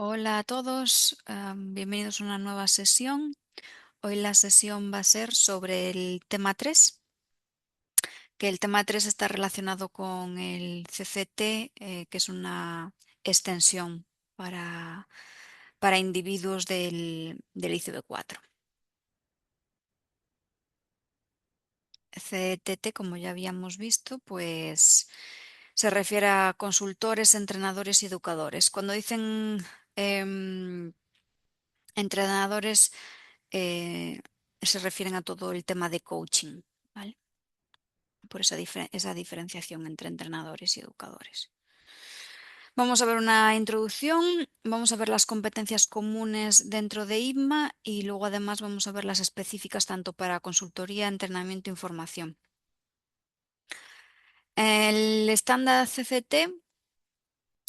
Hola a todos, bienvenidos a una nueva sesión. Hoy la sesión va a ser sobre el tema 3, que el tema 3 está relacionado con el CCT, que es una extensión para, para individuos del ICB4. CTT, como ya habíamos visto, pues se refiere a consultores, entrenadores y educadores. Cuando dicen entrenadores, eh, se refieren a todo el tema de coaching, ¿vale? Por esa diferenciación entre entrenadores y educadores. Vamos a ver una introducción, vamos a ver las competencias comunes dentro de IBMA y luego además vamos a ver las específicas tanto para consultoría, entrenamiento e información. El estándar CCT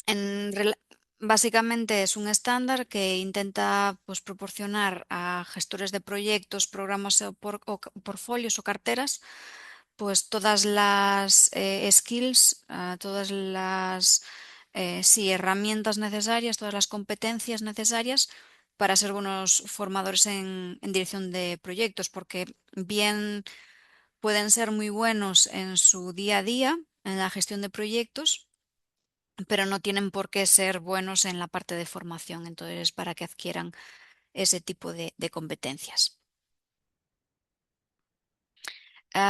En rela- básicamente es un estándar que intenta, pues, proporcionar a gestores de proyectos, programas portfolios o carteras, pues todas las skills, todas las sí, herramientas necesarias, todas las competencias necesarias para ser buenos formadores en dirección de proyectos, porque bien pueden ser muy buenos en su día a día, en la gestión de proyectos, pero no tienen por qué ser buenos en la parte de formación, entonces para que adquieran ese tipo de competencias.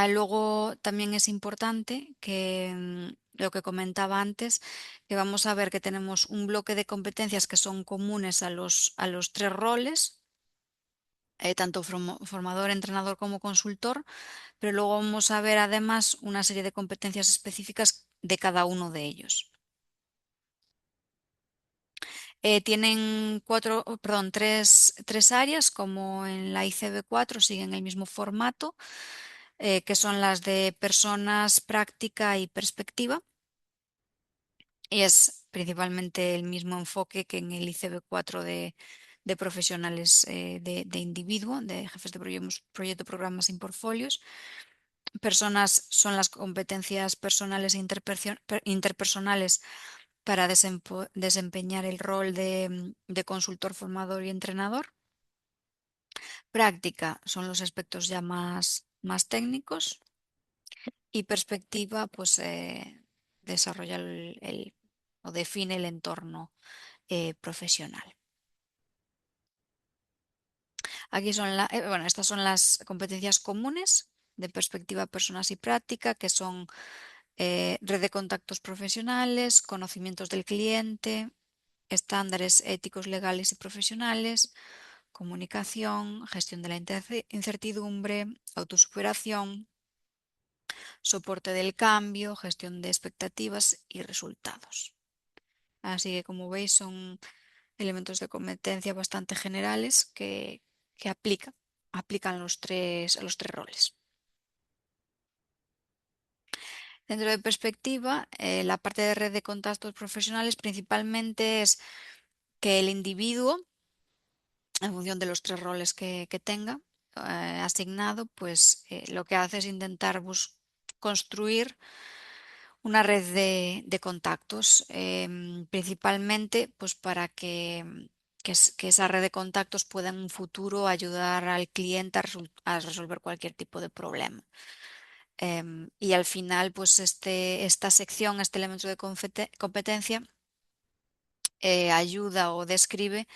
Luego también es importante que lo que comentaba antes, que vamos a ver que tenemos un bloque de competencias que son comunes a los tres roles, tanto formador, entrenador como consultor, pero luego vamos a ver además una serie de competencias específicas de cada uno de ellos. Tienen tres áreas, como en la ICB4, siguen el mismo formato, que son las de personas, práctica y perspectiva. Y es principalmente el mismo enfoque que en el ICB4 de profesionales de individuo, de jefes de proyecto, programas y portfolios. Personas son las competencias personales e interpersonales para desempeñar el rol de consultor, formador y entrenador. Práctica son los aspectos ya más técnicos, y perspectiva, pues desarrolla o define el entorno profesional. Bueno, estas son las competencias comunes de perspectiva, personas y práctica, que son red de contactos profesionales, conocimientos del cliente, estándares éticos, legales y profesionales, comunicación, gestión de la incertidumbre, autosuperación, soporte del cambio, gestión de expectativas y resultados. Así que, como veis, son elementos de competencia bastante generales que aplican a los tres roles. Dentro de perspectiva, la parte de red de contactos profesionales principalmente es que el individuo, en función de los tres roles que tenga asignado, pues lo que hace es intentar construir una red de contactos, principalmente pues para que esa red de contactos pueda en un futuro ayudar al cliente a resolver cualquier tipo de problema. Y al final, pues esta sección, este elemento de competencia, ayuda o describe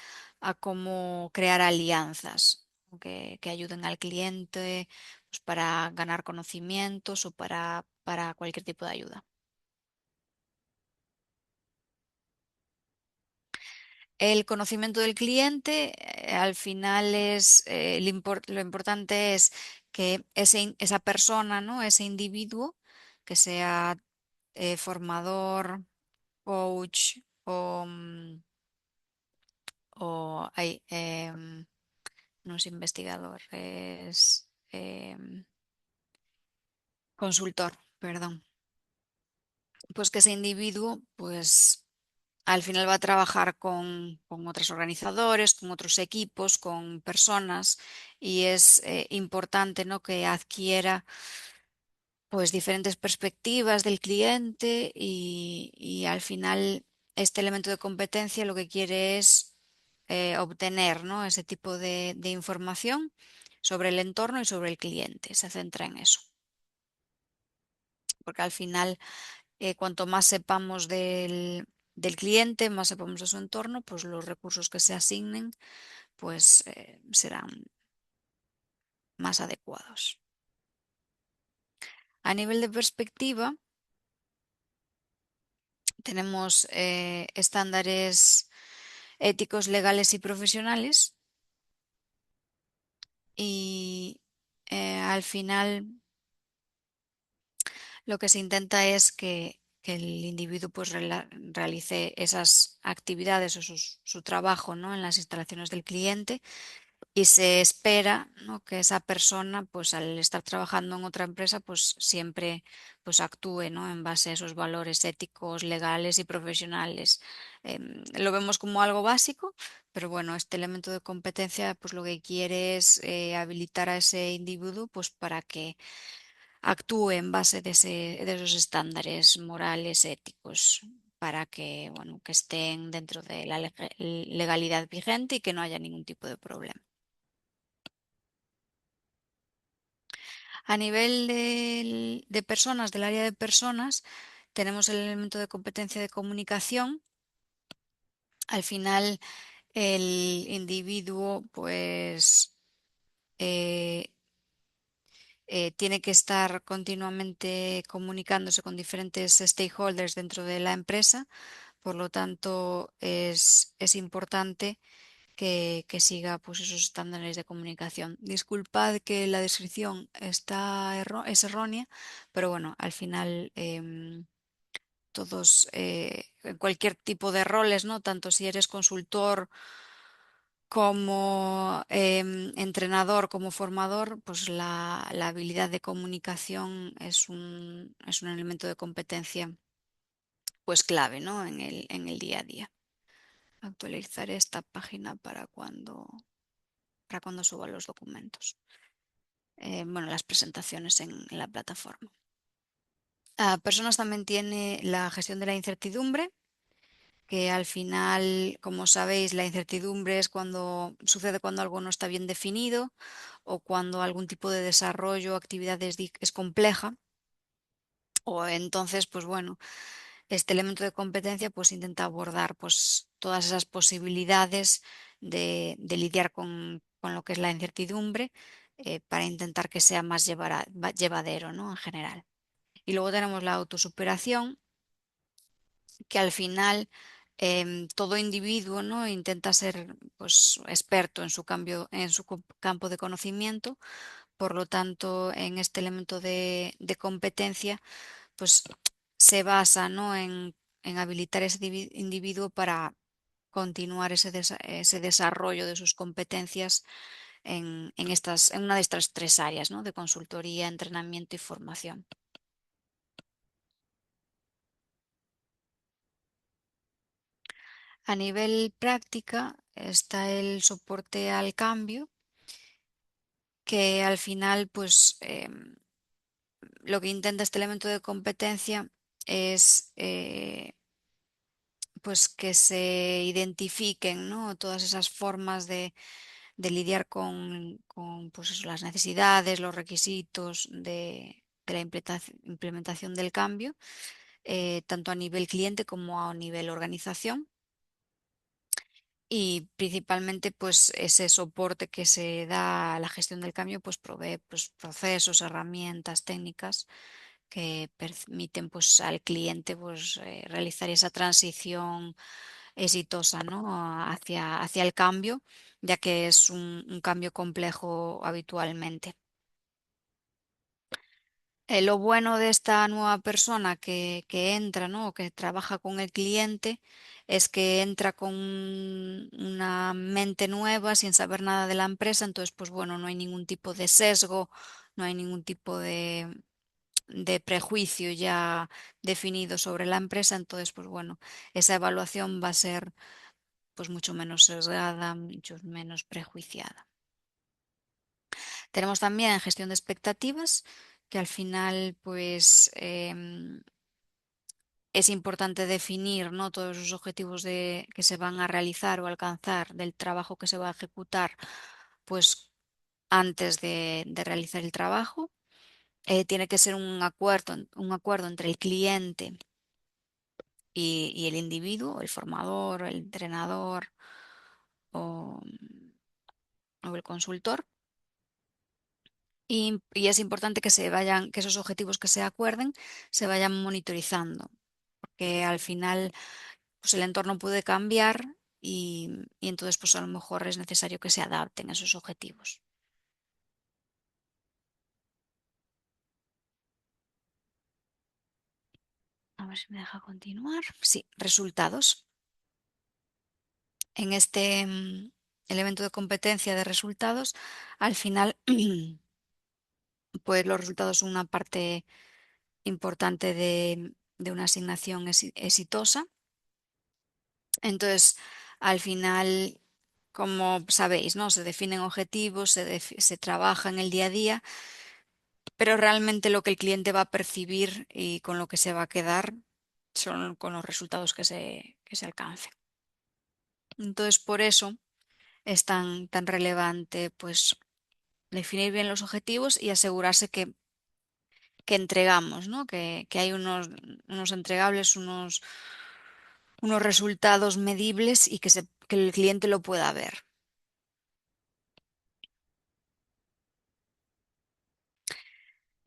a cómo crear alianzas que ayuden al cliente, pues, para ganar conocimientos o para cualquier tipo de ayuda. El conocimiento del cliente, al final lo importante es que esa persona, ¿no? Ese individuo, que sea formador, coach o no es investigador, es consultor, perdón. Pues que ese individuo, pues al final va a trabajar con otros organizadores, con otros equipos, con personas, y es importante, ¿no?, que adquiera pues diferentes perspectivas del cliente, y al final este elemento de competencia lo que quiere es obtener, ¿no? Ese tipo de información sobre el entorno y sobre el cliente. Se centra en eso, porque al final, cuanto más sepamos del cliente, más sepamos de su entorno, pues los recursos que se asignen, pues serán más adecuados. A nivel de perspectiva, tenemos estándares éticos, legales y profesionales y al final lo que se intenta es que el individuo pues realice esas actividades o su trabajo, ¿no? En las instalaciones del cliente y se espera, ¿no? Que esa persona pues al estar trabajando en otra empresa pues siempre pues actúe, ¿no? En base a esos valores éticos, legales y profesionales. Lo vemos como algo básico, pero bueno, este elemento de competencia pues lo que quiere es habilitar a ese individuo pues para que actúe en base de esos estándares morales, éticos, para que, bueno, que estén dentro de la legalidad vigente y que no haya ningún tipo de problema. A nivel de personas, del área de personas, tenemos el elemento de competencia de comunicación. Al final, el individuo, pues, eh, tiene que estar continuamente comunicándose con diferentes stakeholders dentro de la empresa. Por lo tanto, es importante que siga pues, esos estándares de comunicación. Disculpad que la descripción es errónea, pero bueno, al final todos, en cualquier tipo de roles, ¿no? Tanto si eres consultor como entrenador, como formador, pues la habilidad de comunicación es un elemento de competencia pues clave, ¿no? En el día a día. Actualizaré esta página para cuando suba los documentos. Bueno, las presentaciones en la plataforma. Personas también tiene la gestión de la incertidumbre, que al final, como sabéis, la incertidumbre es cuando sucede cuando algo no está bien definido o cuando algún tipo de desarrollo o actividad es compleja. O entonces, pues bueno, este elemento de competencia pues intenta abordar pues todas esas posibilidades de lidiar con lo que es la incertidumbre para intentar que sea más llevadero, ¿no? En general. Y luego tenemos la autosuperación, que al final todo individuo, ¿no? Intenta ser pues experto en en su campo de conocimiento. Por lo tanto, en este elemento de competencia pues se basa, ¿no? En habilitar ese individuo para continuar ese desarrollo de sus competencias en una de estas tres áreas, ¿no? De consultoría, entrenamiento y formación. A nivel práctica está el soporte al cambio, que al final, pues, lo que intenta este elemento de competencia es pues que se identifiquen, ¿no? Todas esas formas de lidiar con, pues eso, las necesidades, los requisitos de la implementación del cambio, tanto a nivel cliente como a nivel organización. Y principalmente pues ese soporte que se da a la gestión del cambio pues provee pues, procesos, herramientas, técnicas que permiten pues al cliente pues realizar esa transición exitosa, ¿no? Hacia el cambio, ya que es un cambio complejo habitualmente. Lo bueno de esta nueva persona que entra, ¿no? O que trabaja con el cliente, es que entra con una mente nueva, sin saber nada de la empresa, entonces, pues bueno, no hay ningún tipo de sesgo, no hay ningún tipo de prejuicio ya definido sobre la empresa, entonces, pues bueno, esa evaluación va a ser pues mucho menos sesgada, mucho menos prejuiciada. Tenemos también gestión de expectativas, que al final, pues es importante definir, ¿no?, todos los objetivos que se van a realizar o alcanzar del trabajo que se va a ejecutar, pues antes de realizar el trabajo. Tiene que ser un acuerdo entre el cliente y el individuo, el formador, el entrenador o, o el consultor. Y es importante que esos objetivos que se acuerden se vayan monitorizando, porque al final pues el entorno puede cambiar y entonces pues a lo mejor es necesario que se adapten esos objetivos. A ver si me deja continuar. Sí, resultados. En este elemento de competencia de resultados, al final, pues los resultados son una parte importante de una asignación exitosa. Entonces, al final, como sabéis, ¿no? Se definen objetivos, se trabaja en el día a día, pero realmente lo que el cliente va a percibir y con lo que se va a quedar son con los resultados que se alcancen. Entonces, por eso es tan relevante, pues, definir bien los objetivos y asegurarse que entregamos, ¿no? Que hay unos entregables, unos resultados medibles y que el cliente lo pueda ver.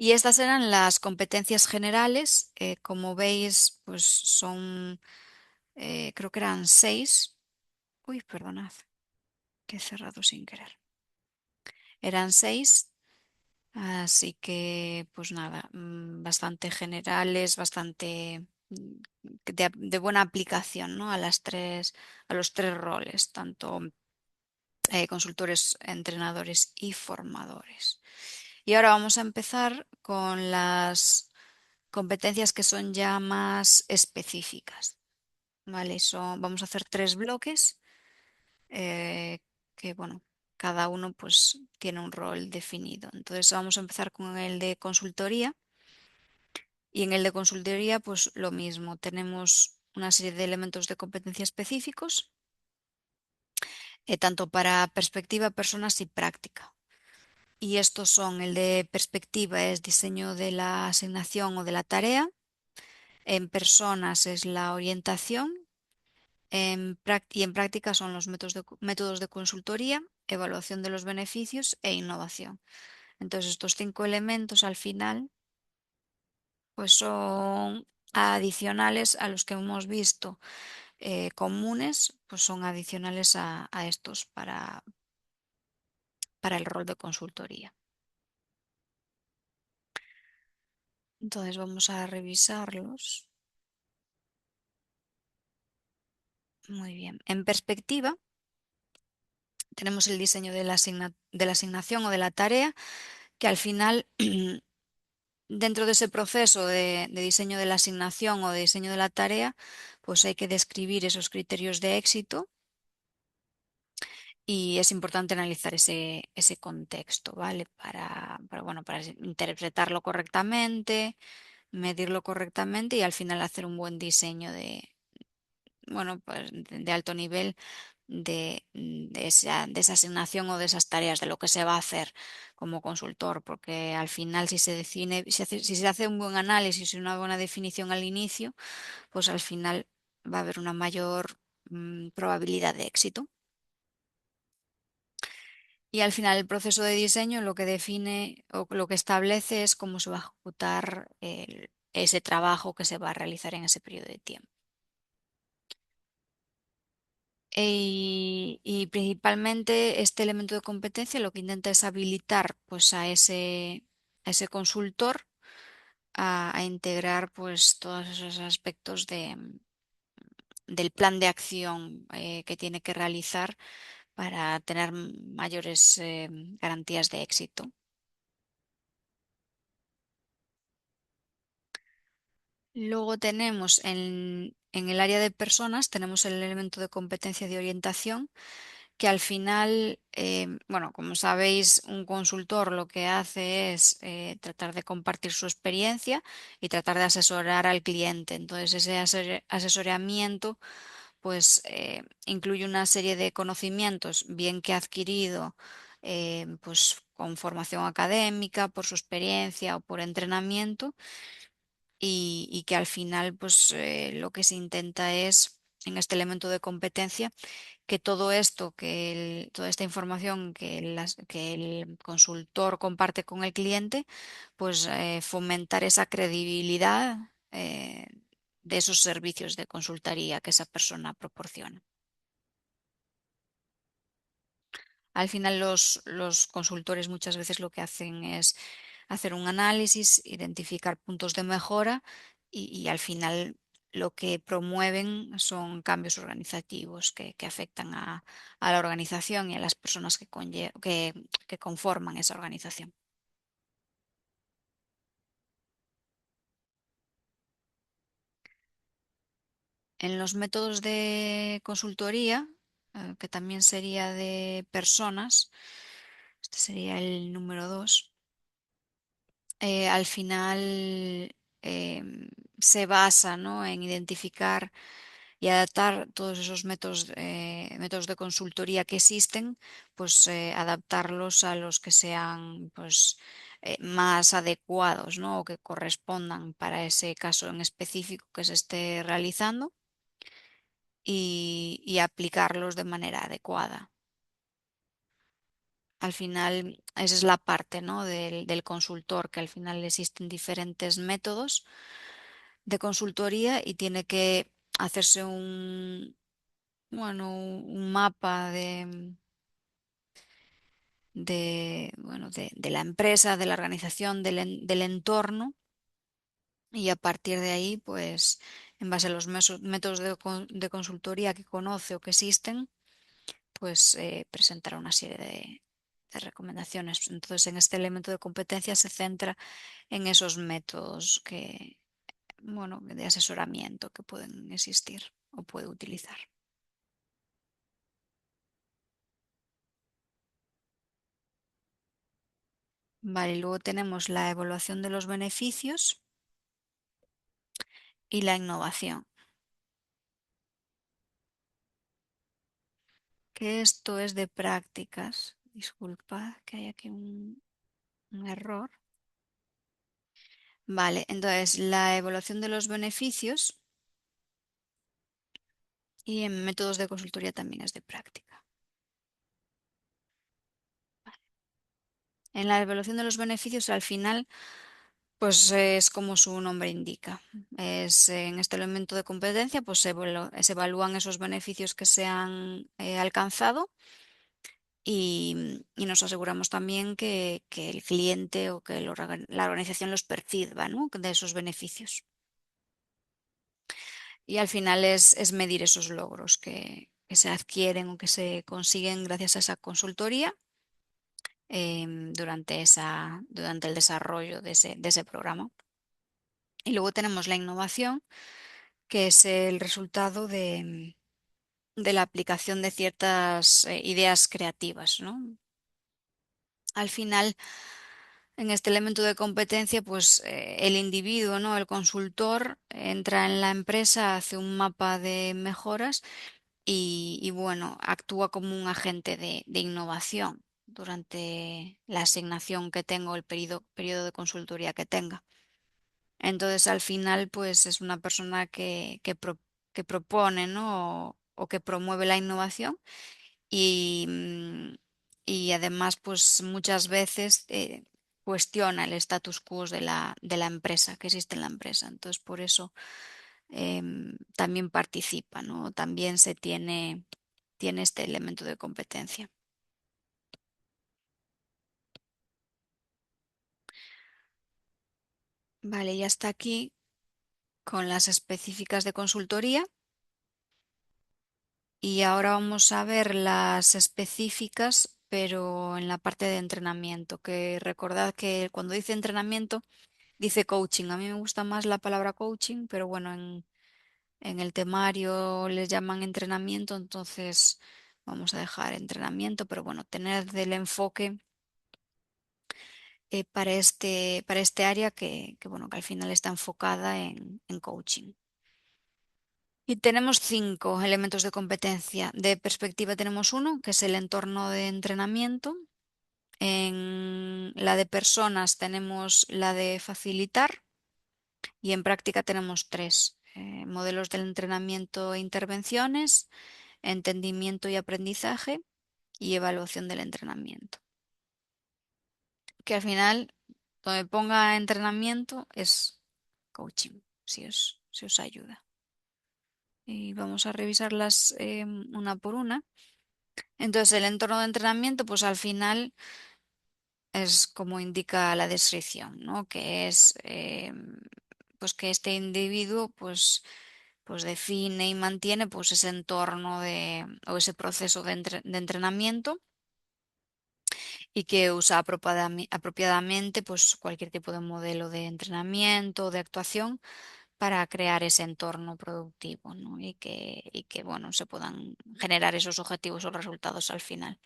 Y estas eran las competencias generales. Como veis, pues son, creo que eran 6. Uy, perdonad, que he cerrado sin querer. Eran 6, así que pues nada, bastante generales, bastante de buena aplicación, ¿no? A los tres roles, tanto consultores, entrenadores y formadores. Y ahora vamos a empezar con las competencias que son ya más específicas, ¿vale? Vamos a hacer 3 bloques que, bueno, cada uno pues tiene un rol definido. Entonces vamos a empezar con el de consultoría y en el de consultoría pues lo mismo. Tenemos una serie de elementos de competencia específicos, tanto para perspectiva, personas y práctica. Y estos son: el de perspectiva es diseño de la asignación o de la tarea, en personas es la orientación, y en práctica son los métodos de consultoría, evaluación de los beneficios e innovación. Entonces estos 5 elementos al final pues son adicionales a los que hemos visto comunes, pues son adicionales a estos para el rol de consultoría. Entonces vamos a revisarlos. Muy bien. En perspectiva, tenemos el diseño de la asignación o de la tarea, que al final, dentro de ese proceso de diseño de la asignación o de diseño de la tarea, pues hay que describir esos criterios de éxito y es importante analizar ese contexto, ¿vale? Bueno, para interpretarlo correctamente, medirlo correctamente y al final hacer un buen diseño bueno, pues de alto nivel de esa asignación o de esas tareas, de lo que se va a hacer como consultor, porque al final si se define, si se hace un buen análisis y una buena definición al inicio, pues al final va a haber una mayor probabilidad de éxito. Y al final el proceso de diseño lo que define o lo que establece es cómo se va a ejecutar ese trabajo que se va a realizar en ese periodo de tiempo. Y principalmente este elemento de competencia lo que intenta es habilitar pues a ese consultor a integrar pues todos esos aspectos del plan de acción que tiene que realizar para tener mayores garantías de éxito. Luego tenemos en el área de personas, tenemos el elemento de competencia de orientación, que al final, bueno, como sabéis, un consultor lo que hace es tratar de compartir su experiencia y tratar de asesorar al cliente. Entonces, ese asesoramiento pues incluye una serie de conocimientos, bien que ha adquirido pues con formación académica, por su experiencia o por entrenamiento, y que al final pues lo que se intenta es, en este elemento de competencia, que todo esto, toda esta información que el consultor comparte con el cliente, pues fomentar esa credibilidad de esos servicios de consultoría que esa persona proporciona. Al final los consultores muchas veces lo que hacen es hacer un análisis, identificar puntos de mejora y al final lo que promueven son cambios organizativos que afectan a la organización y a las personas que conforman esa organización. En los métodos de consultoría, que también sería de personas, este sería el número 2. Al final se basa, ¿no?, en identificar y adaptar todos esos métodos de consultoría que existen, pues adaptarlos a los que sean pues, más adecuados, ¿no?, o que correspondan para ese caso en específico que se esté realizando y aplicarlos de manera adecuada. Al final, esa es la parte, ¿no?, del consultor, que al final existen diferentes métodos de consultoría y tiene que hacerse bueno, un mapa bueno, de la empresa, de la organización, del entorno, y a partir de ahí, pues, en base a los métodos de consultoría que conoce o que existen, pues presentará una serie de recomendaciones. Entonces, en este elemento de competencia se centra en esos métodos bueno, de asesoramiento que pueden existir o puede utilizar. Vale, y luego tenemos la evaluación de los beneficios y la innovación, que esto es de prácticas. Disculpad que hay aquí un error. Vale, entonces la evaluación de los beneficios y en métodos de consultoría también es de práctica. En la evaluación de los beneficios, al final, pues es como su nombre indica. Es en este elemento de competencia, pues se evalúan esos beneficios que se han alcanzado y nos aseguramos también que el cliente o que la organización los perciba, ¿no?, de esos beneficios. Y al final es medir esos logros que se adquieren o que se consiguen gracias a esa consultoría durante el desarrollo de ese programa. Y luego tenemos la innovación, que es el resultado de la aplicación de ciertas ideas creativas, ¿no? Al final, en este elemento de competencia, pues el individuo, ¿no?, el consultor, entra en la empresa, hace un mapa de mejoras y, bueno, actúa como un agente de innovación durante la asignación que tengo, el periodo de consultoría que tenga. Entonces, al final, pues es una persona que propone, ¿no?, o que promueve la innovación y, y además, pues muchas veces cuestiona el status quo de la empresa, que existe en la empresa. Entonces, por eso también participa, ¿no? También tiene este elemento de competencia. Vale, y hasta aquí con las específicas de consultoría. Y ahora vamos a ver las específicas, pero en la parte de entrenamiento, que recordad que cuando dice entrenamiento, dice coaching. A mí me gusta más la palabra coaching, pero bueno, en el temario les llaman entrenamiento, entonces, vamos a dejar entrenamiento, pero bueno, tener el enfoque para este área bueno, que al final está enfocada en coaching. Y tenemos 5 elementos de competencia. De perspectiva tenemos uno, que es el entorno de entrenamiento. En la de personas tenemos la de facilitar y en práctica tenemos 3. Modelos del entrenamiento e intervenciones, entendimiento y aprendizaje y evaluación del entrenamiento. Que al final, donde ponga entrenamiento es coaching, si os ayuda. Y vamos a revisarlas una por una. Entonces, el entorno de entrenamiento, pues al final es como indica la descripción, ¿no? Que es pues que este individuo pues define y mantiene pues ese entorno o ese proceso de entrenamiento y que usa apropiadamente pues cualquier tipo de modelo de entrenamiento o de actuación para crear ese entorno productivo, ¿no? Y que bueno, se puedan generar esos objetivos o resultados al final.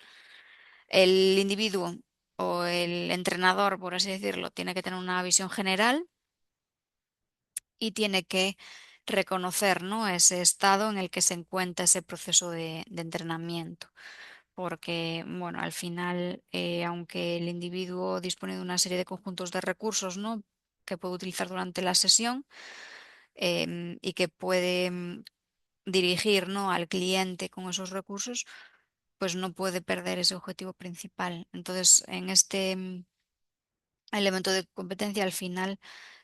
El individuo o el entrenador, por así decirlo, tiene que tener una visión general y tiene que reconocer, ¿no? Ese estado en el que se encuentra ese proceso de entrenamiento. Porque, bueno, al final, aunque el individuo dispone de una serie de conjuntos de recursos, ¿no? Que puede utilizar durante la sesión y que puede dirigir, ¿no? Al cliente con esos recursos, pues no puede perder ese objetivo principal. Entonces, en este elemento de competencia, al final,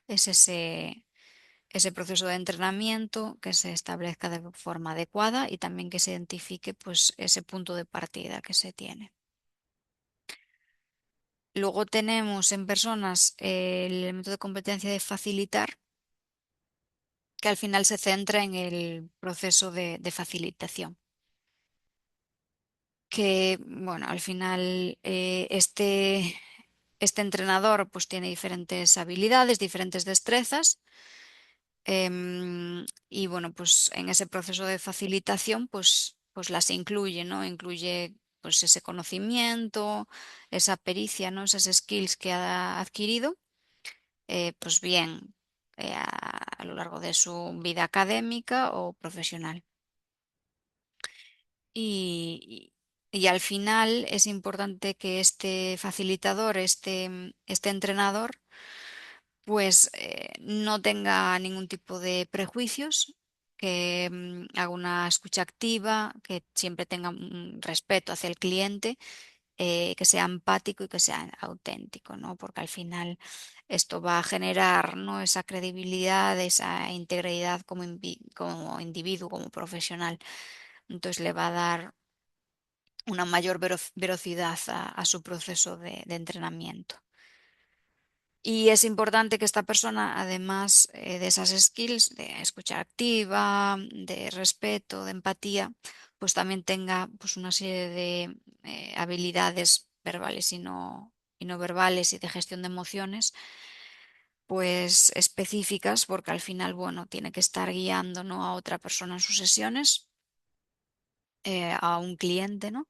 es ese proceso de entrenamiento que se establezca de forma adecuada y también que se identifique pues, ese punto de partida que se tiene. Luego tenemos en personas el elemento de competencia de facilitar, que al final se centra en el proceso de facilitación. Que, bueno, al final este entrenador pues tiene diferentes habilidades, diferentes destrezas. Y bueno, pues en ese proceso de facilitación, pues las incluye, ¿no? Incluye pues ese conocimiento, esa pericia, ¿no? Esas skills que ha adquirido, pues bien, a lo largo de su vida académica o profesional. Y al final es importante que este facilitador, este entrenador, pues no tenga ningún tipo de prejuicios, que haga una escucha activa, que siempre tenga un respeto hacia el cliente, que sea empático y que sea auténtico, ¿no? Porque al final esto va a generar, ¿no? Esa credibilidad, esa integridad como individuo, como profesional. Entonces le va a dar una mayor velocidad a su proceso de entrenamiento. Y es importante que esta persona, además de esas skills de escucha activa, de respeto, de empatía, pues también tenga pues, una serie de habilidades verbales y no verbales y de gestión de emociones, pues específicas, porque al final, bueno, tiene que estar guiando, ¿no? A otra persona en sus sesiones, a un cliente, ¿no?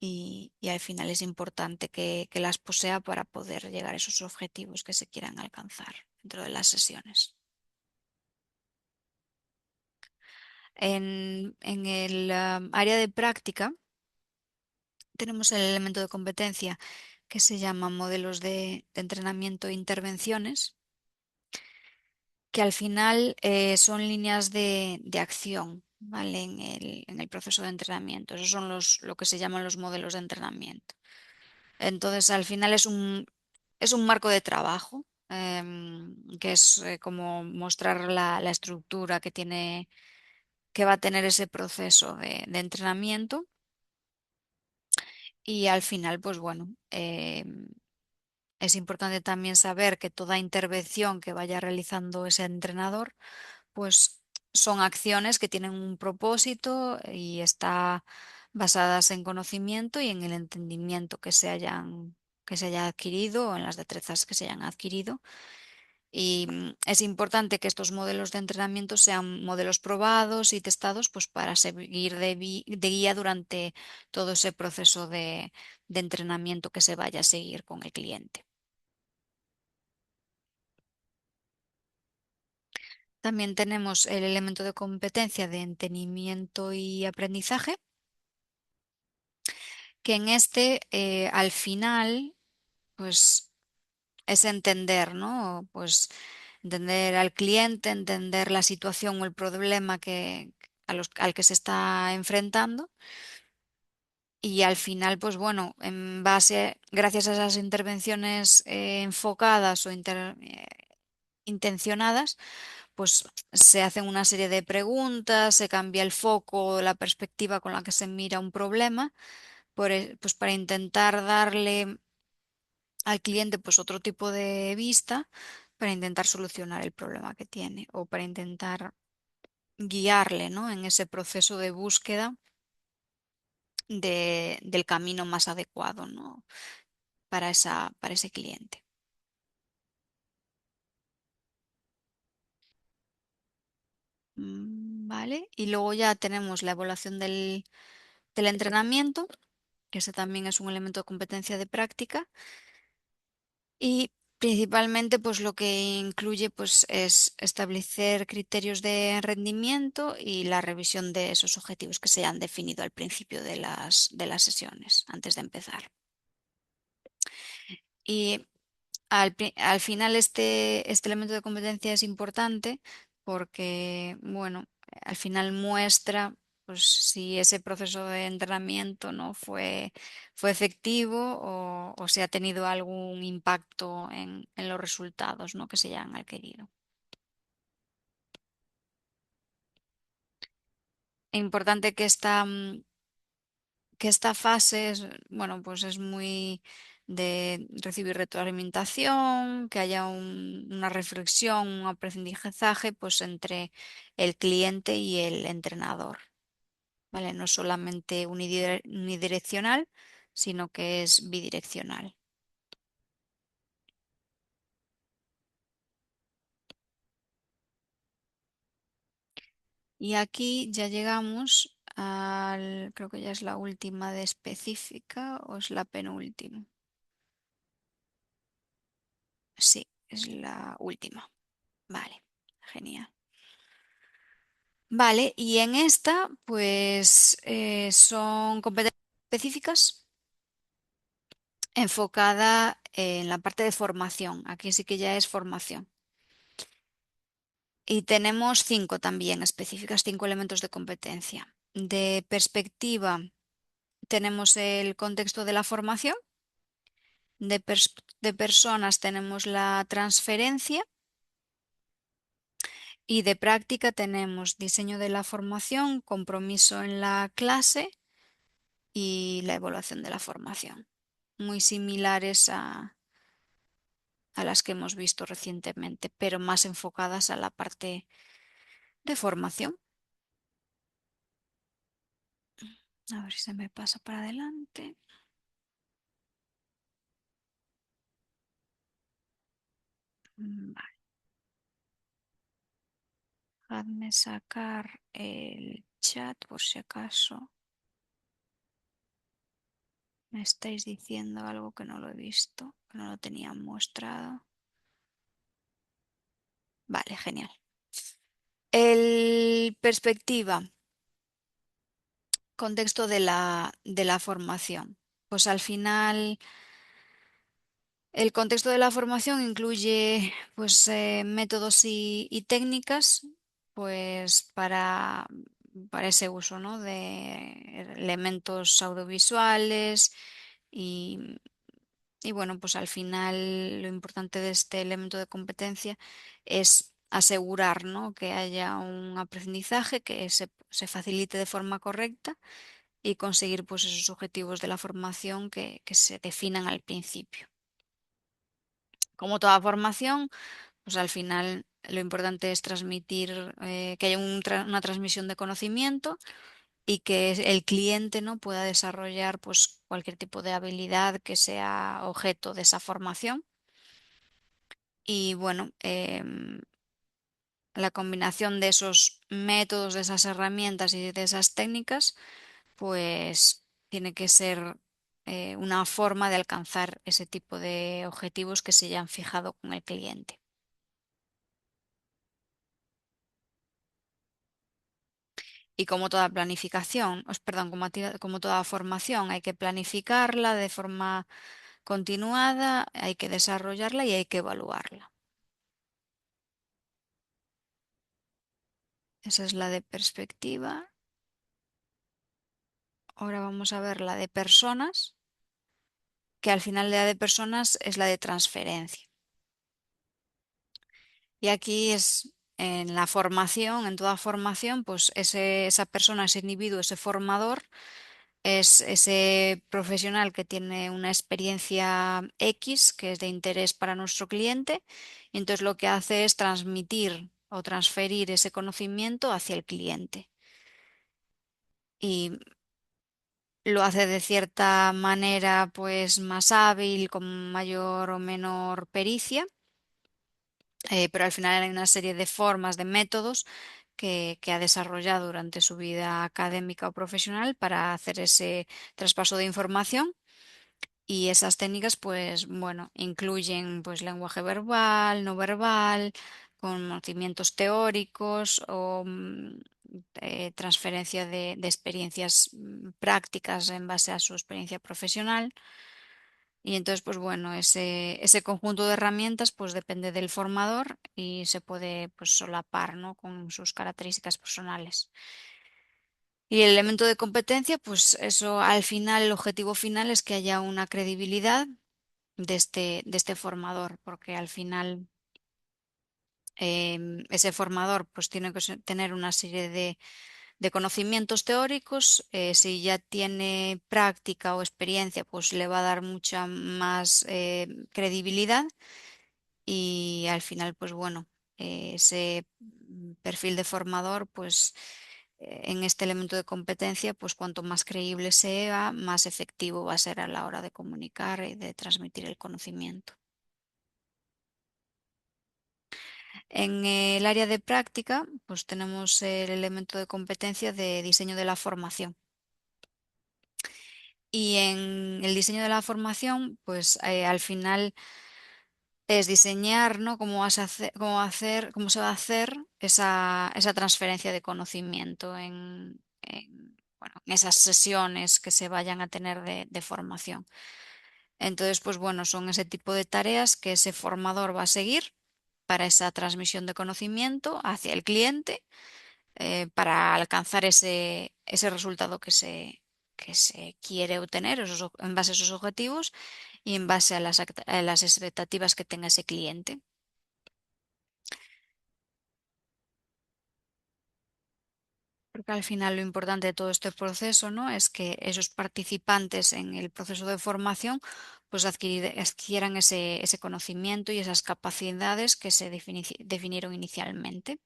Y al final es importante que las posea para poder llegar a esos objetivos que se quieran alcanzar dentro de las sesiones. En el área de práctica tenemos el elemento de competencia que se llama modelos de entrenamiento e intervenciones, que al final son líneas de acción, ¿vale? En el proceso de entrenamiento. Esos son lo que se llaman los modelos de entrenamiento. Entonces, al final es un marco de trabajo, que es como mostrar la estructura que va a tener ese proceso de entrenamiento. Y al final, pues bueno, es importante también saber que toda intervención que vaya realizando ese entrenador, pues son acciones que tienen un propósito y está basadas en conocimiento y en el entendimiento que se haya adquirido o en las destrezas que se hayan adquirido Y es importante que estos modelos de entrenamiento sean modelos probados y testados pues, para servir de guía durante todo ese proceso de entrenamiento que se vaya a seguir con el cliente. También tenemos el elemento de competencia de entendimiento y aprendizaje, que en este al final pues es entender, ¿no? Pues entender al cliente, entender la situación o el problema al que se está enfrentando. Y al final, pues bueno, gracias a esas intervenciones enfocadas o intencionadas, pues se hacen una serie de preguntas, se cambia el foco, la perspectiva con la que se mira un problema, pues para intentar darle al cliente pues otro tipo de vista, para intentar solucionar el problema que tiene o para intentar guiarle, ¿no? En ese proceso de búsqueda del camino más adecuado, ¿no? Para ese cliente. ¿Vale? Y luego ya tenemos la evaluación del entrenamiento, que ese también es un elemento de competencia de práctica. Y principalmente pues lo que incluye pues es establecer criterios de rendimiento y la revisión de esos objetivos que se han definido al principio de las sesiones, antes de empezar. Y al final este elemento de competencia es importante porque, bueno, al final muestra pues, si ese proceso de entrenamiento no fue efectivo o si ha tenido algún impacto en los resultados, ¿no? que se hayan adquirido. Es importante que esta fase es, bueno, pues es muy de recibir retroalimentación, que haya una reflexión, un aprendizaje pues entre el cliente y el entrenador, ¿vale? No solamente unidireccional, sino que es bidireccional. Y aquí ya llegamos creo que ya es la última de específica o es la penúltima. Sí, es la última. Vale, genial. Vale, y en esta, pues son competencias específicas enfocada en la parte de formación. Aquí sí que ya es formación. Y tenemos 5 también específicas, 5 elementos de competencia. De perspectiva, tenemos el contexto de la formación. De personas tenemos la transferencia. Y de práctica tenemos diseño de la formación, compromiso en la clase y la evaluación de la formación. Muy similares a las que hemos visto recientemente, pero más enfocadas a la parte de formación. A ver si se me pasa para adelante. Vale, dejadme sacar el chat por si acaso me estáis diciendo algo que no lo he visto, que no lo tenía mostrado. Vale, genial. El perspectiva. Contexto de la formación. Pues al final el contexto de la formación incluye pues métodos y técnicas pues para ese uso, ¿no? de elementos audiovisuales y, y bueno, pues al final lo importante de este elemento de competencia es asegurar, ¿no? que haya un aprendizaje que se facilite de forma correcta y conseguir pues esos objetivos de la formación que se definan al principio. Como toda formación, pues al final lo importante es transmitir, que haya una transmisión de conocimiento y que el cliente no pueda desarrollar pues cualquier tipo de habilidad que sea objeto de esa formación. Y bueno, la combinación de esos métodos, de esas herramientas y de esas técnicas, pues tiene que ser una forma de alcanzar ese tipo de objetivos que se hayan fijado con el cliente. Y como toda planificación, perdón, como toda formación, hay que planificarla de forma continuada, hay que desarrollarla y hay que evaluarla. Esa es la de perspectiva. Ahora vamos a ver la de personas, que al final la de personas es la de transferencia. Y aquí es en la formación, en toda formación, pues esa persona, ese individuo, ese formador, es ese profesional que tiene una experiencia X, que es de interés para nuestro cliente, y entonces lo que hace es transmitir o transferir ese conocimiento hacia el cliente. Y lo hace de cierta manera pues más hábil, con mayor o menor pericia, pero al final hay una serie de formas, de métodos que ha desarrollado durante su vida académica o profesional para hacer ese traspaso de información. Y esas técnicas, pues bueno, incluyen pues lenguaje verbal, no verbal, conocimientos teóricos o transferencia de experiencias prácticas en base a su experiencia profesional. Y entonces, pues bueno, ese conjunto de herramientas pues depende del formador y se puede pues solapar, ¿no?, con sus características personales. Y el elemento de competencia, pues eso al final, el objetivo final es que haya una credibilidad de este formador, porque al final ese formador pues tiene que tener una serie de conocimientos teóricos. Si ya tiene práctica o experiencia, pues le va a dar mucha más credibilidad y al final, pues bueno, ese perfil de formador, pues en este elemento de competencia, pues cuanto más creíble sea, más efectivo va a ser a la hora de comunicar y de transmitir el conocimiento. En el área de práctica, pues tenemos el elemento de competencia de diseño de la formación. Y en el diseño de la formación, pues al final es diseñar, ¿no?, cómo se va a hacer esa transferencia de conocimiento bueno, en esas sesiones que se vayan a tener de formación. Entonces, pues bueno, son ese tipo de tareas que ese formador va a seguir para esa transmisión de conocimiento hacia el cliente, para alcanzar ese resultado que se quiere obtener en base a esos objetivos y en base a las expectativas que tenga ese cliente. Porque al final lo importante de todo este proceso, ¿no?, es que esos participantes en el proceso de formación pues adquieran ese conocimiento y esas capacidades que se definieron inicialmente.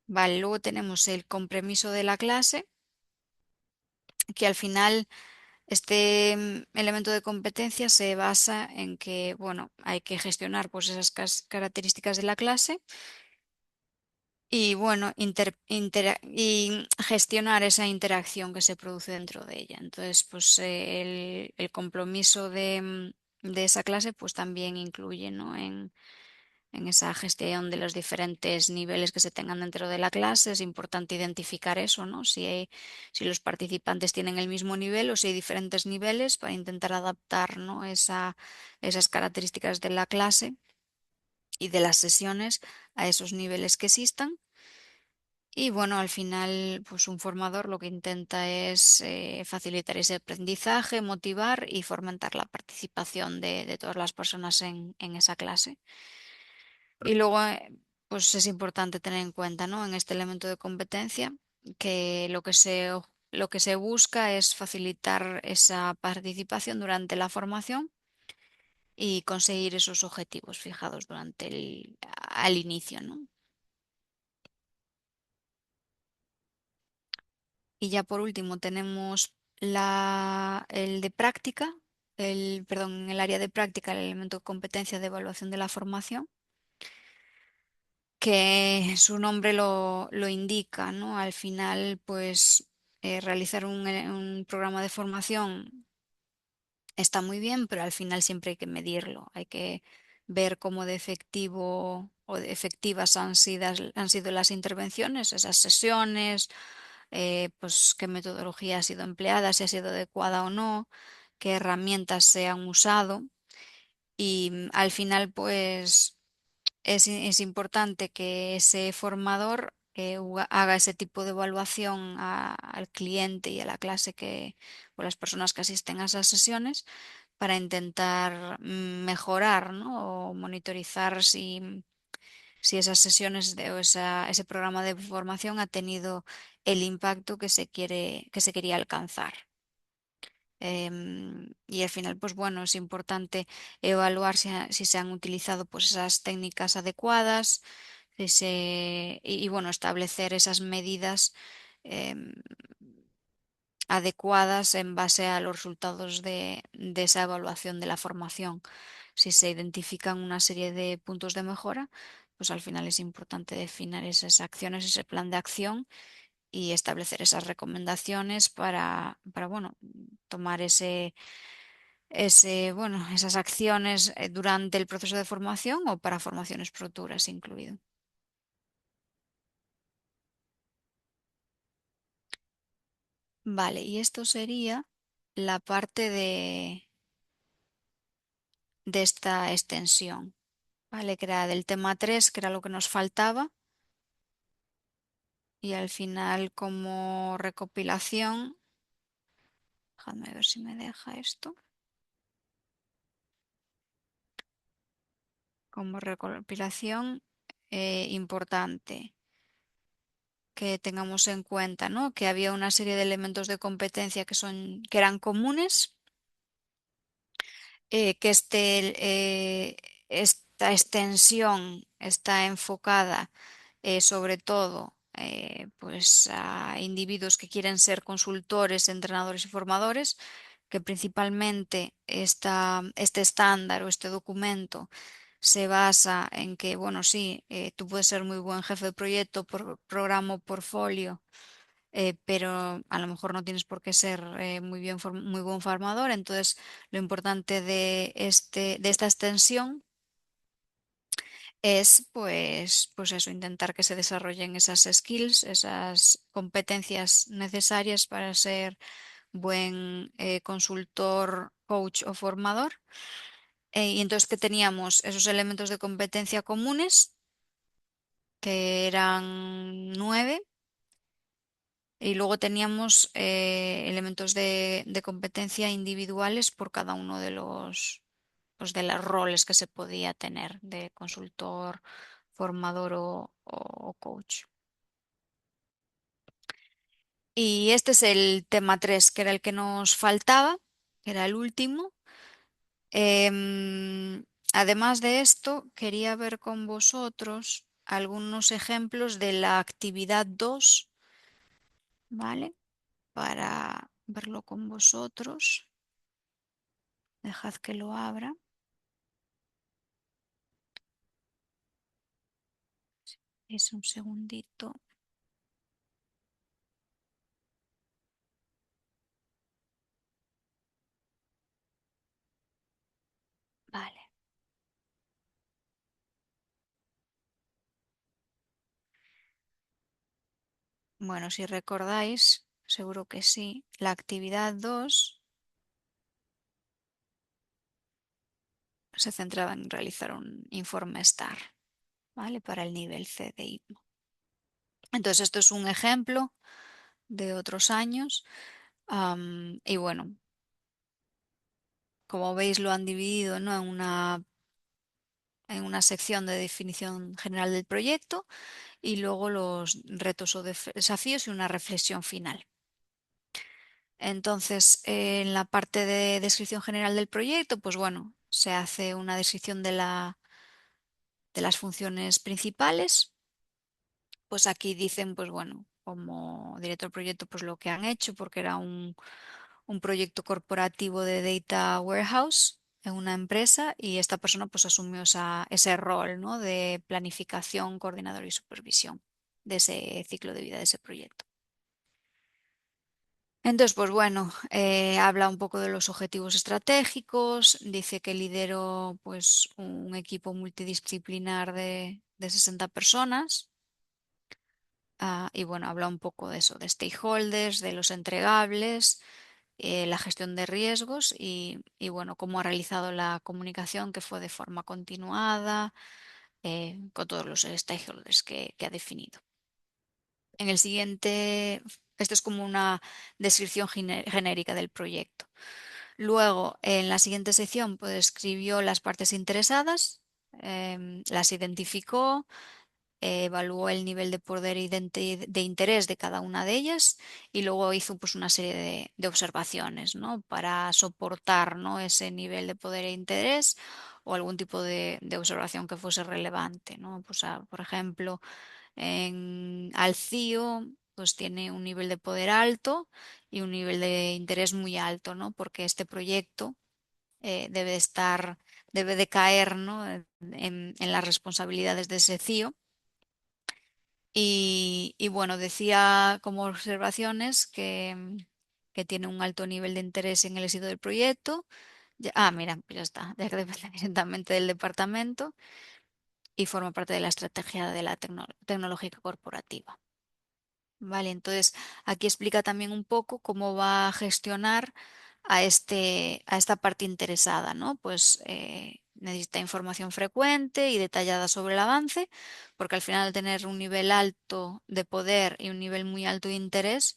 Vale, luego tenemos el compromiso de la clase, que al final este elemento de competencia se basa en que, bueno, hay que gestionar pues esas características de la clase y, bueno, y gestionar esa interacción que se produce dentro de ella. Entonces, pues el compromiso de esa clase pues también incluye, ¿no?, en esa gestión de los diferentes niveles que se tengan dentro de la clase. Es importante identificar eso, ¿no? Si los participantes tienen el mismo nivel o si hay diferentes niveles para intentar adaptar, ¿no?, esas características de la clase y de las sesiones a esos niveles que existan. Y bueno, al final, pues un formador lo que intenta es facilitar ese aprendizaje, motivar y fomentar la participación de todas las personas en esa clase. Y luego, pues es importante tener en cuenta, ¿no?, en este elemento de competencia, que lo que se busca es facilitar esa participación durante la formación y conseguir esos objetivos fijados al inicio, ¿no? Y ya por último tenemos el de práctica, perdón, en el área de práctica, el elemento de competencia de evaluación de la formación, que su nombre lo indica, ¿no? Al final, pues realizar un programa de formación está muy bien, pero al final siempre hay que medirlo, hay que ver cómo de efectivo o de efectivas han sido las intervenciones, esas sesiones, pues qué metodología ha sido empleada, si ha sido adecuada o no, qué herramientas se han usado y al final pues es importante que ese formador haga ese tipo de evaluación al cliente y a la clase o las personas que asisten a esas sesiones para intentar mejorar, ¿no? O monitorizar si esas sesiones o ese programa de formación ha tenido el impacto que se quería alcanzar. Y al final, pues bueno, es importante evaluar si se han utilizado pues esas técnicas adecuadas, y bueno, establecer esas medidas em, adecuadas en base a los resultados de esa evaluación de la formación. Si se identifican una serie de puntos de mejora, pues al final es importante definir esas acciones, ese plan de acción y establecer esas recomendaciones para bueno, tomar bueno, esas acciones durante el proceso de formación o para formaciones futuras incluido. Vale, y esto sería la parte de esta extensión. ¿Vale? Que era del tema 3 que era lo que nos faltaba. Y al final, como recopilación, déjame ver si me deja esto. Como recopilación importante que tengamos en cuenta, ¿no? Que había una serie de elementos de competencia que eran comunes, esta extensión está enfocada sobre todo pues a individuos que quieren ser consultores, entrenadores y formadores, que principalmente este estándar o este documento se basa en que, bueno, sí, tú puedes ser muy buen jefe de proyecto, programa o portfolio, pero a lo mejor no tienes por qué ser muy buen formador. Entonces, lo importante de esta extensión es pues eso, intentar que se desarrollen esas skills, esas competencias necesarias para ser buen consultor, coach o formador. Y entonces que teníamos esos elementos de competencia comunes, que eran 9, y luego teníamos elementos de competencia individuales por cada uno pues, de los roles que se podía tener de consultor, formador o coach. Y este es el tema 3 que era el que nos faltaba, que era el último. Además de esto, quería ver con vosotros algunos ejemplos de la actividad 2, ¿vale? Para verlo con vosotros. Dejad que lo abra. Es un segundito. Vale. Bueno, si recordáis, seguro que sí, la actividad 2 se centraba en realizar un informe STAR, ¿vale? Para el nivel C de ITMO. Entonces, esto es un ejemplo de otros años. Y bueno, como veis, lo han dividido, ¿no? En una sección de definición general del proyecto y luego los retos o desafíos y una reflexión final. Entonces, en la parte de descripción general del proyecto, pues bueno, se hace una descripción de las funciones principales. Pues aquí dicen, pues bueno, como director del proyecto, pues lo que han hecho, porque era un proyecto corporativo de Data Warehouse en una empresa y esta persona pues asumió ese rol, ¿no? De planificación, coordinador y supervisión de ese ciclo de vida de ese proyecto. Entonces, pues bueno, habla un poco de los objetivos estratégicos, dice que lideró pues un equipo multidisciplinar de 60 personas. Y bueno, habla un poco de eso, de stakeholders, de los entregables, la gestión de riesgos y bueno, cómo ha realizado la comunicación que fue de forma continuada con todos los stakeholders que ha definido. En el siguiente, esto es como una descripción genérica del proyecto. Luego, en la siguiente sección, pues escribió las partes interesadas, las identificó, evaluó el nivel de poder y de interés de cada una de ellas y luego hizo pues una serie de observaciones, ¿no? Para soportar, ¿no? Ese nivel de poder e interés o algún tipo de observación que fuese relevante, ¿no? Pues, por ejemplo, al CIO pues tiene un nivel de poder alto y un nivel de interés muy alto, ¿no? Porque este proyecto debe de caer, ¿no? En las responsabilidades de ese CIO. Y bueno, decía como observaciones que tiene un alto nivel de interés en el éxito del proyecto. Mira, pues ya está, ya que depende directamente del departamento y forma parte de la estrategia de la tecnológica corporativa. Vale, entonces aquí explica también un poco cómo va a gestionar a esta parte interesada, ¿no? Pues necesita información frecuente y detallada sobre el avance, porque al final tener un nivel alto de poder y un nivel muy alto de interés,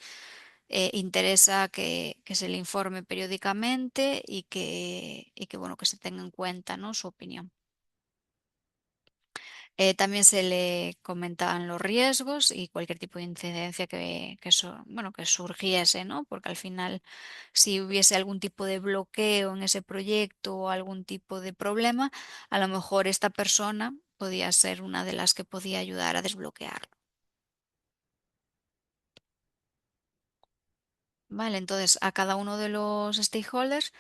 interesa que se le informe periódicamente y que, bueno, que se tenga en cuenta, ¿no? Su opinión. También se le comentaban los riesgos y cualquier tipo de incidencia bueno, que surgiese, ¿no? Porque al final, si hubiese algún tipo de bloqueo en ese proyecto o algún tipo de problema, a lo mejor esta persona podía ser una de las que podía ayudar a desbloquearlo. Vale, entonces a cada uno de los stakeholders,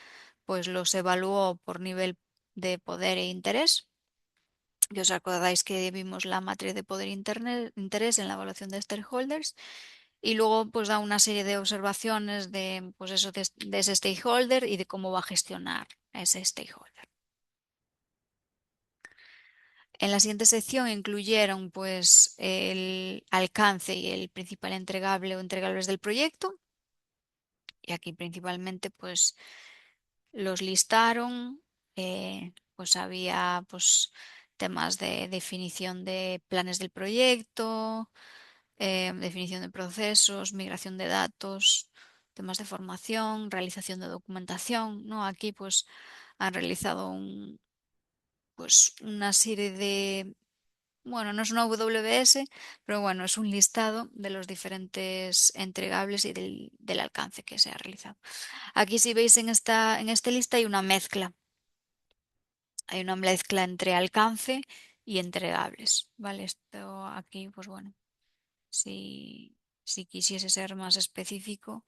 pues los evaluó por nivel de poder e interés. Y os acordáis que vimos la matriz de poder e interés en la evaluación de stakeholders y luego pues da una serie de observaciones de, pues eso, de ese stakeholder y de cómo va a gestionar a ese stakeholder. En la siguiente sección incluyeron pues el alcance y el principal entregable o entregables del proyecto y aquí principalmente pues los listaron, pues había pues temas de definición de planes del proyecto, definición de procesos, migración de datos, temas de formación, realización de documentación, ¿no? Aquí pues han realizado pues una serie de, bueno, no es una WBS, pero bueno, es un listado de los diferentes entregables y del alcance que se ha realizado. Aquí si veis en esta lista hay una mezcla entre alcance y entregables, ¿vale? Esto aquí, pues bueno. Si quisiese ser más específico,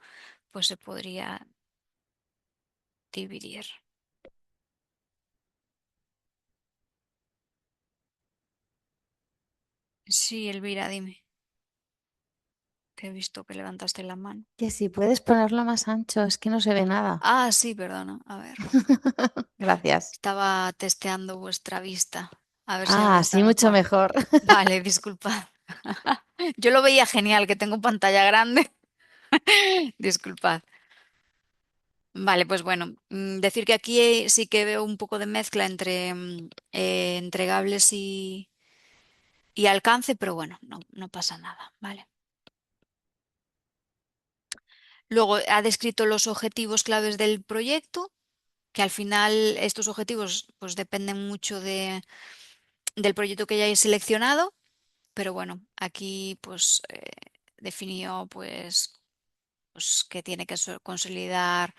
pues se podría dividir. Sí, Elvira, dime, que he visto que levantaste la mano. Que si puedes ponerlo más ancho, es que no se ve nada. Sí, perdona. A ver, Gracias. estaba testeando vuestra vista. A ver si ahora Ah, está sí, mucho mejor. mejor. Vale, disculpad. Yo lo veía genial, que tengo pantalla grande. Disculpad. Vale, pues bueno, decir que aquí sí que veo un poco de mezcla entre entregables y alcance, pero bueno, no pasa nada, ¿vale? Luego ha descrito los objetivos claves del proyecto, que al final estos objetivos pues dependen mucho del proyecto que hayáis seleccionado, pero bueno, aquí pues definió pues que tiene que consolidar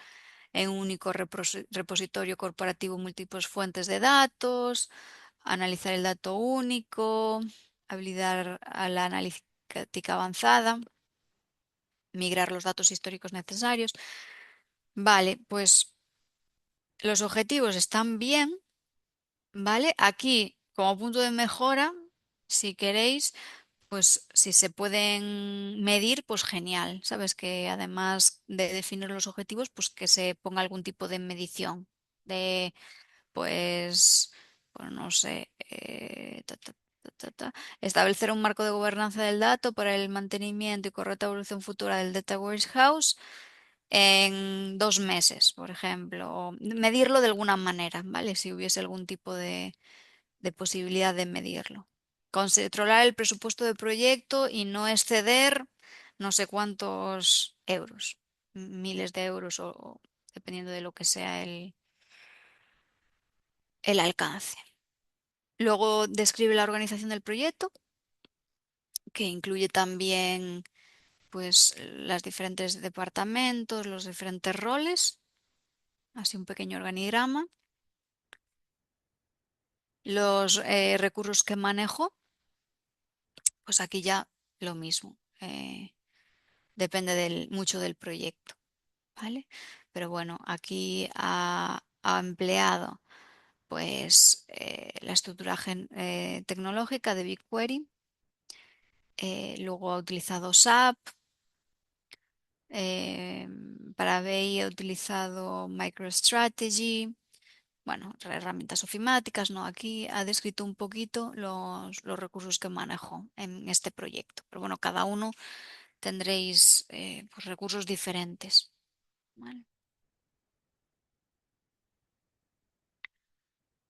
en un único repositorio corporativo múltiples fuentes de datos, analizar el dato único, habilitar a la analítica avanzada, migrar los datos históricos necesarios. Vale, pues los objetivos están bien, ¿vale? Aquí, como punto de mejora, si queréis, pues si se pueden medir, pues genial. Sabes que además de definir los objetivos, pues que se ponga algún tipo de medición de, pues, pues no sé, establecer un marco de gobernanza del dato para el mantenimiento y correcta evolución futura del Data Warehouse en 2 meses, por ejemplo, o medirlo de alguna manera, ¿vale? Si hubiese algún tipo de posibilidad de medirlo. Controlar el presupuesto de proyecto y no exceder no sé cuántos euros, miles de euros o dependiendo de lo que sea el alcance. Luego describe la organización del proyecto, que incluye también pues los diferentes departamentos, los diferentes roles, así un pequeño organigrama. Los recursos que manejo, pues aquí ya lo mismo. Depende mucho del proyecto, ¿vale? Pero bueno, aquí ha empleado pues la estructura tecnológica de BigQuery, luego ha utilizado SAP, eh, para BI ha utilizado MicroStrategy, bueno, herramientas ofimáticas, ¿no? Aquí ha descrito un poquito los recursos que manejó en este proyecto, pero bueno, cada uno tendréis pues, recursos diferentes, ¿vale?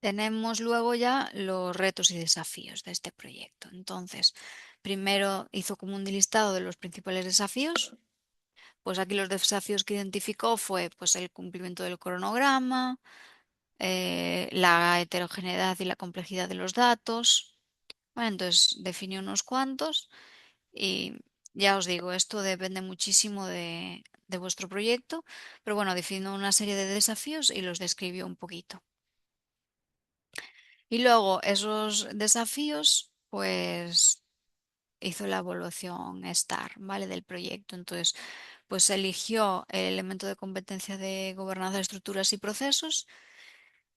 Tenemos luego ya los retos y desafíos de este proyecto. Entonces, primero hizo como un listado de los principales desafíos. Pues aquí los desafíos que identificó fue pues, el cumplimiento del cronograma, la heterogeneidad y la complejidad de los datos. Bueno, entonces definió unos cuantos y ya os digo, esto depende muchísimo de vuestro proyecto, pero bueno, definió una serie de desafíos y los describió un poquito. Y luego esos desafíos, pues hizo la evaluación STAR, ¿vale? Del proyecto. Entonces, pues eligió el elemento de competencia de gobernanza de estructuras y procesos,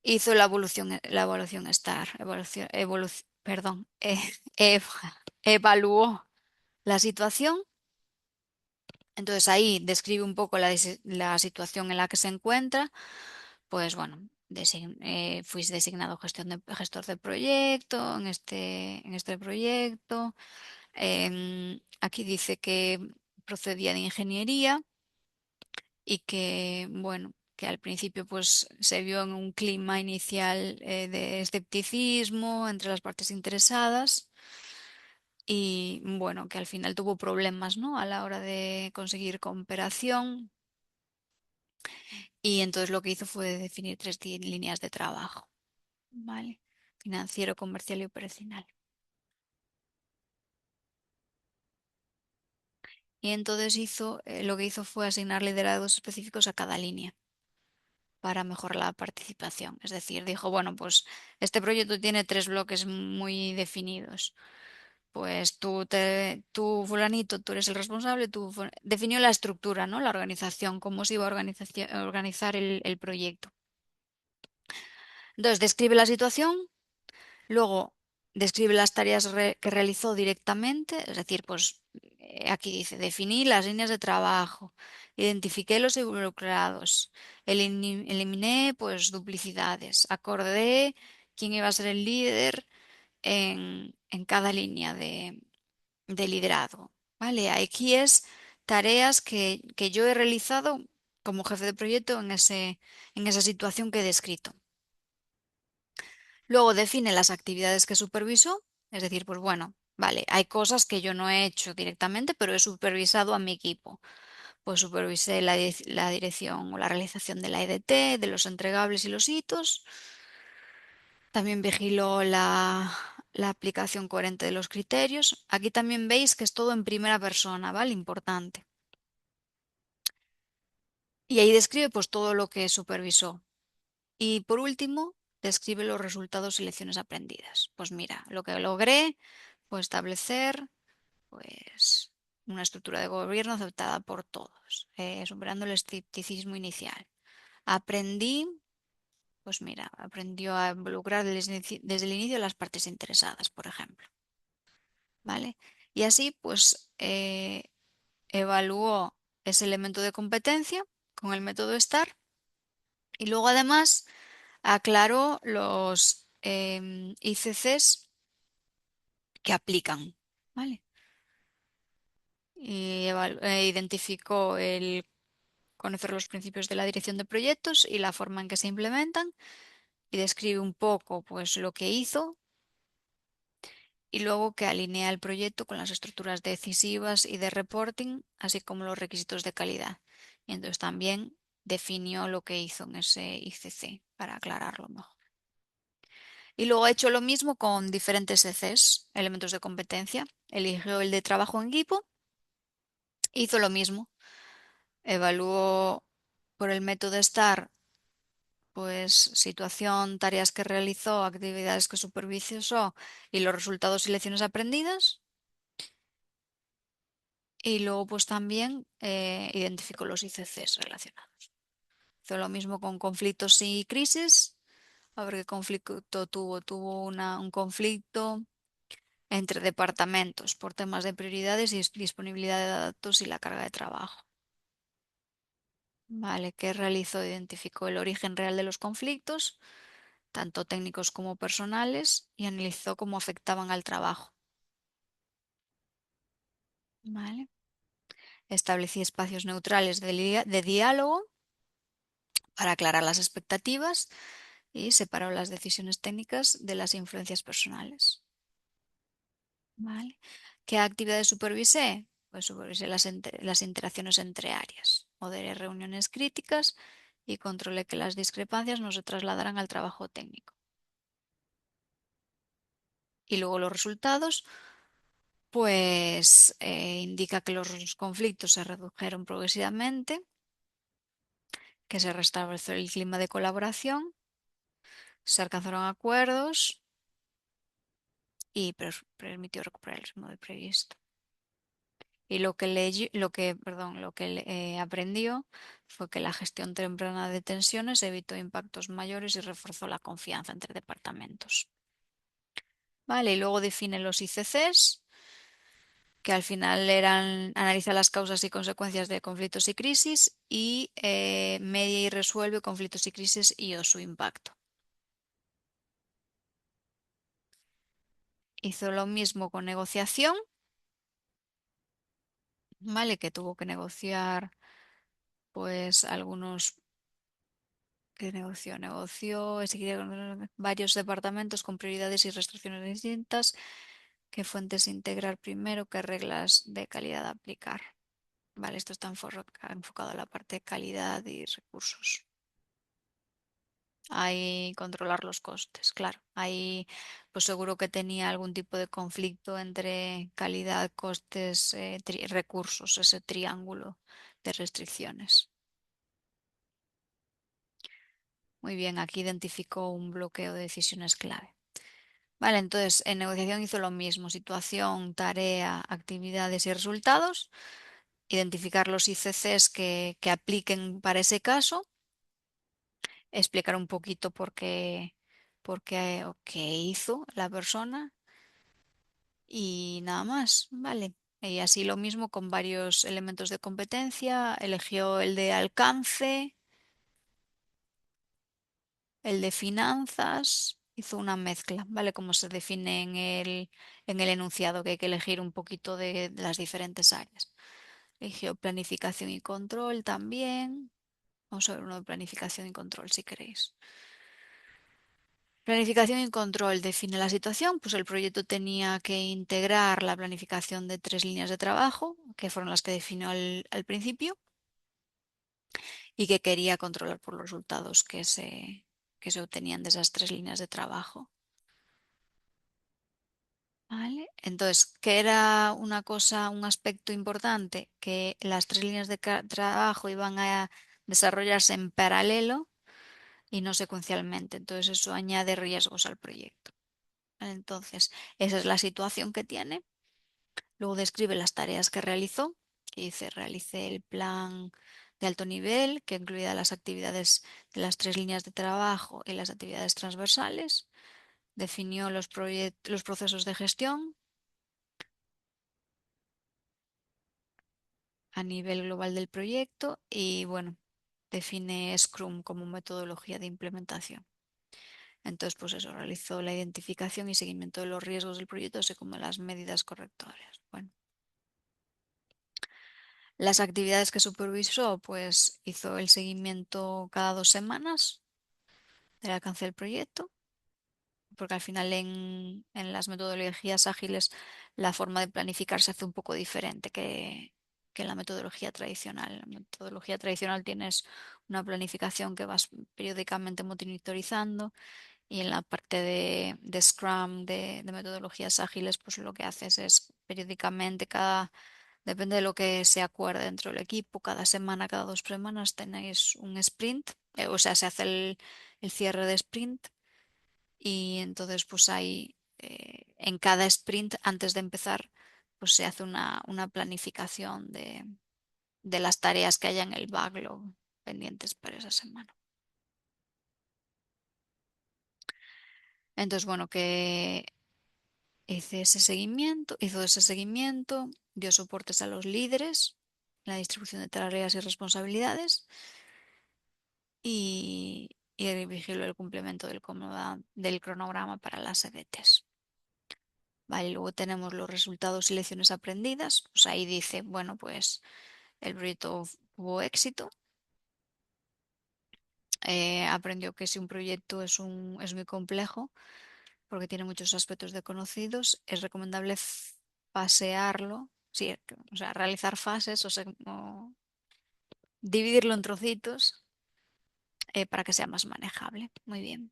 hizo la evaluación STAR, perdón, evaluó la situación. Entonces ahí describe un poco la situación en la que se encuentra. Pues bueno, fuiste designado gestor de proyecto en este proyecto. Aquí dice que procedía de ingeniería y que, bueno, que al principio pues se vio en un clima inicial de escepticismo entre las partes interesadas y, bueno, que al final tuvo problemas, ¿no? A la hora de conseguir cooperación y entonces lo que hizo fue definir tres líneas de trabajo, ¿vale? Financiero, comercial y operacional. Y entonces lo que hizo fue asignar liderados específicos a cada línea para mejorar la participación. Es decir, dijo, bueno, pues este proyecto tiene tres bloques muy definidos. Pues tú, fulanito, tú eres el responsable, definió la estructura, ¿no? La organización, cómo se iba a organizar el proyecto. Entonces, describe la situación. Luego describe las tareas que realizó directamente, es decir, pues aquí dice, definí las líneas de trabajo, identifiqué los involucrados, eliminé pues duplicidades, acordé quién iba a ser el líder en cada línea de liderazgo. ¿Vale? Aquí es tareas que yo he realizado como jefe de proyecto en esa situación que he descrito. Luego define las actividades que supervisó, es decir, pues bueno, vale, hay cosas que yo no he hecho directamente, pero he supervisado a mi equipo. Pues supervisé la dirección o la realización de la EDT, de los entregables y los hitos. También vigiló la aplicación coherente de los criterios. Aquí también veis que es todo en primera persona, ¿vale? Importante. Y ahí describe pues todo lo que supervisó. Y por último, describe los resultados y lecciones aprendidas. Pues mira, lo que logré fue establecer, pues, una estructura de gobierno aceptada por todos, superando el escepticismo inicial. Aprendí, pues mira, aprendió a involucrar desde el inicio las partes interesadas, por ejemplo, ¿vale? Y así, pues, evaluó ese elemento de competencia con el método STAR y luego además aclaró los ICCs que aplican, ¿vale? Y identificó el conocer los principios de la dirección de proyectos y la forma en que se implementan y describe un poco pues lo que hizo y luego que alinea el proyecto con las estructuras decisivas y de reporting, así como los requisitos de calidad. Y entonces también definió lo que hizo en ese ICC para aclararlo mejor. Y luego ha hecho lo mismo con diferentes ECs, elementos de competencia. Eligió el de trabajo en equipo, hizo lo mismo. Evaluó por el método STAR, pues situación, tareas que realizó, actividades que supervisó y los resultados y lecciones aprendidas. Y luego pues también identificó los ICCs relacionados. Hizo lo mismo con conflictos y crisis. A ver qué conflicto tuvo. Tuvo un conflicto entre departamentos por temas de prioridades y disponibilidad de datos y la carga de trabajo. Vale, ¿qué realizó? Identificó el origen real de los conflictos, tanto técnicos como personales, y analizó cómo afectaban al trabajo. Vale. Establecí espacios neutrales de diálogo para aclarar las expectativas y separó las decisiones técnicas de las influencias personales. ¿Vale? ¿Qué actividades supervisé? Pues supervisé las interacciones entre áreas, moderé reuniones críticas y controlé que las discrepancias no se trasladaran al trabajo técnico. Y luego los resultados, pues indica que los conflictos se redujeron progresivamente, que se restableció el clima de colaboración, se alcanzaron acuerdos y permitió recuperar el ritmo de previsto. Y lo que aprendió fue que la gestión temprana de tensiones evitó impactos mayores y reforzó la confianza entre departamentos. Vale, y luego define los ICCs, que al final eran analiza las causas y consecuencias de conflictos y crisis y media y resuelve conflictos y crisis y o su impacto. Hizo lo mismo con negociación, ¿vale? Que tuvo que negociar pues algunos que negoció con varios departamentos con prioridades y restricciones distintas, qué fuentes integrar primero, qué reglas de calidad aplicar. Vale, esto está enfocado a la parte de calidad y recursos. Ahí controlar los costes, claro. Ahí pues seguro que tenía algún tipo de conflicto entre calidad, costes, recursos, ese triángulo de restricciones. Muy bien, aquí identificó un bloqueo de decisiones clave. Vale, entonces en negociación hizo lo mismo, situación, tarea, actividades y resultados, identificar los ICCs que apliquen para ese caso, explicar un poquito por qué o qué hizo la persona y nada más, ¿vale? Y así lo mismo con varios elementos de competencia, eligió el de alcance, el de finanzas, hizo una mezcla, ¿vale? Como se define en el enunciado, que hay que elegir un poquito de las diferentes áreas. Eligió planificación y control también. Vamos a ver uno de planificación y control si queréis. Planificación y control define la situación, pues el proyecto tenía que integrar la planificación de 3 líneas de trabajo, que fueron las que definió al principio, y que quería controlar por los resultados que se obtenían de esas 3 líneas de trabajo. ¿Vale? Entonces, ¿qué era una cosa, un aspecto importante? Que las 3 líneas de trabajo iban a desarrollarse en paralelo y no secuencialmente. Entonces, eso añade riesgos al proyecto. Entonces, esa es la situación que tiene. Luego describe las tareas que realizó, que dice, realicé el plan de alto nivel, que incluía las actividades de las 3 líneas de trabajo y las actividades transversales. Definió los procesos de gestión a nivel global del proyecto y, bueno, define Scrum como metodología de implementación. Entonces, pues eso, realizó la identificación y seguimiento de los riesgos del proyecto, así como las medidas correctorias. Bueno, las actividades que supervisó, pues hizo el seguimiento cada 2 semanas del alcance del proyecto, porque al final en las metodologías ágiles la forma de planificar se hace un poco diferente que en la metodología tradicional. En la metodología tradicional tienes una planificación que vas periódicamente monitorizando. Y en la parte de Scrum, de metodologías ágiles, pues lo que haces es periódicamente, depende de lo que se acuerde dentro del equipo, cada semana, cada 2 semanas tenéis un sprint, o sea, se hace el cierre de sprint y entonces pues hay, en cada sprint, antes de empezar, pues se hace una planificación de las tareas que haya en el backlog pendientes para esa semana. Entonces, bueno, que hizo ese seguimiento, dio soportes a los líderes, la distribución de tareas y responsabilidades y vigiló el cumplimiento del cronograma para las EBTs. Vale, luego tenemos los resultados y lecciones aprendidas. Pues ahí dice, bueno, pues el proyecto tuvo éxito. Aprendió que si un proyecto es muy complejo, porque tiene muchos aspectos desconocidos, es recomendable fasearlo, sí, o sea, realizar fases o dividirlo en trocitos para que sea más manejable. Muy bien.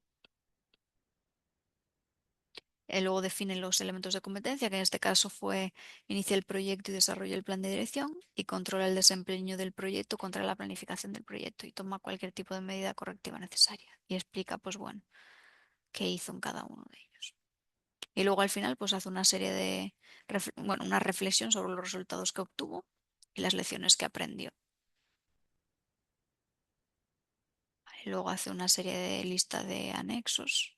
Luego define los elementos de competencia, que en este caso fue inicia el proyecto y desarrolla el plan de dirección y controla el desempeño del proyecto contra la planificación del proyecto y toma cualquier tipo de medida correctiva necesaria. Y explica, pues bueno, qué hizo en cada uno de ellos. Y luego al final, pues hace una serie una reflexión sobre los resultados que obtuvo y las lecciones que aprendió. Luego hace una serie de lista de anexos,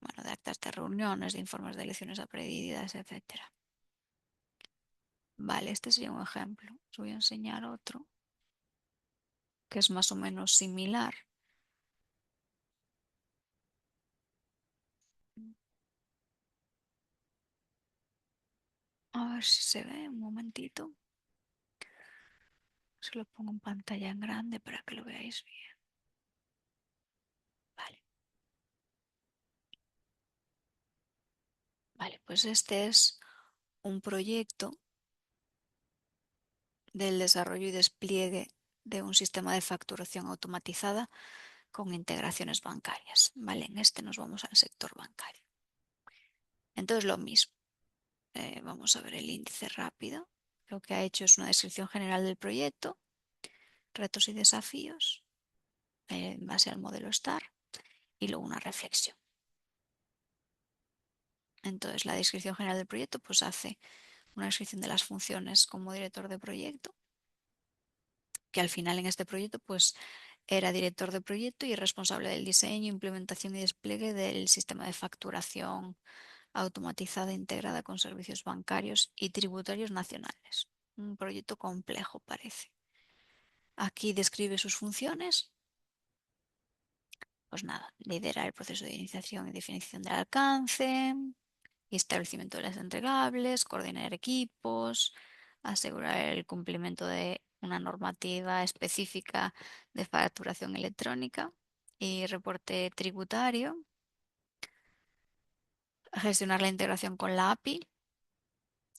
bueno, de actas de reuniones, de informes de lecciones aprendidas, etcétera. Vale, este sería un ejemplo. Os voy a enseñar otro que es más o menos similar. A ver si se ve un momentito. Se lo pongo en pantalla en grande para que lo veáis bien. Vale. Vale, pues este es un proyecto del desarrollo y despliegue de un sistema de facturación automatizada con integraciones bancarias. Vale, en este nos vamos al sector bancario. Entonces lo mismo. Vamos a ver el índice rápido. Lo que ha hecho es una descripción general del proyecto, retos y desafíos en base al modelo STAR y luego una reflexión. Entonces la descripción general del proyecto pues hace una descripción de las funciones como director de proyecto, que al final en este proyecto pues era director de proyecto y responsable del diseño, implementación y despliegue del sistema de facturación automatizada integrada con servicios bancarios y tributarios nacionales. Un proyecto complejo parece. Aquí describe sus funciones. Pues nada, lidera el proceso de iniciación y definición del alcance, establecimiento de las entregables, coordinar equipos, asegurar el cumplimiento de una normativa específica de facturación electrónica y reporte tributario, gestionar la integración con la API,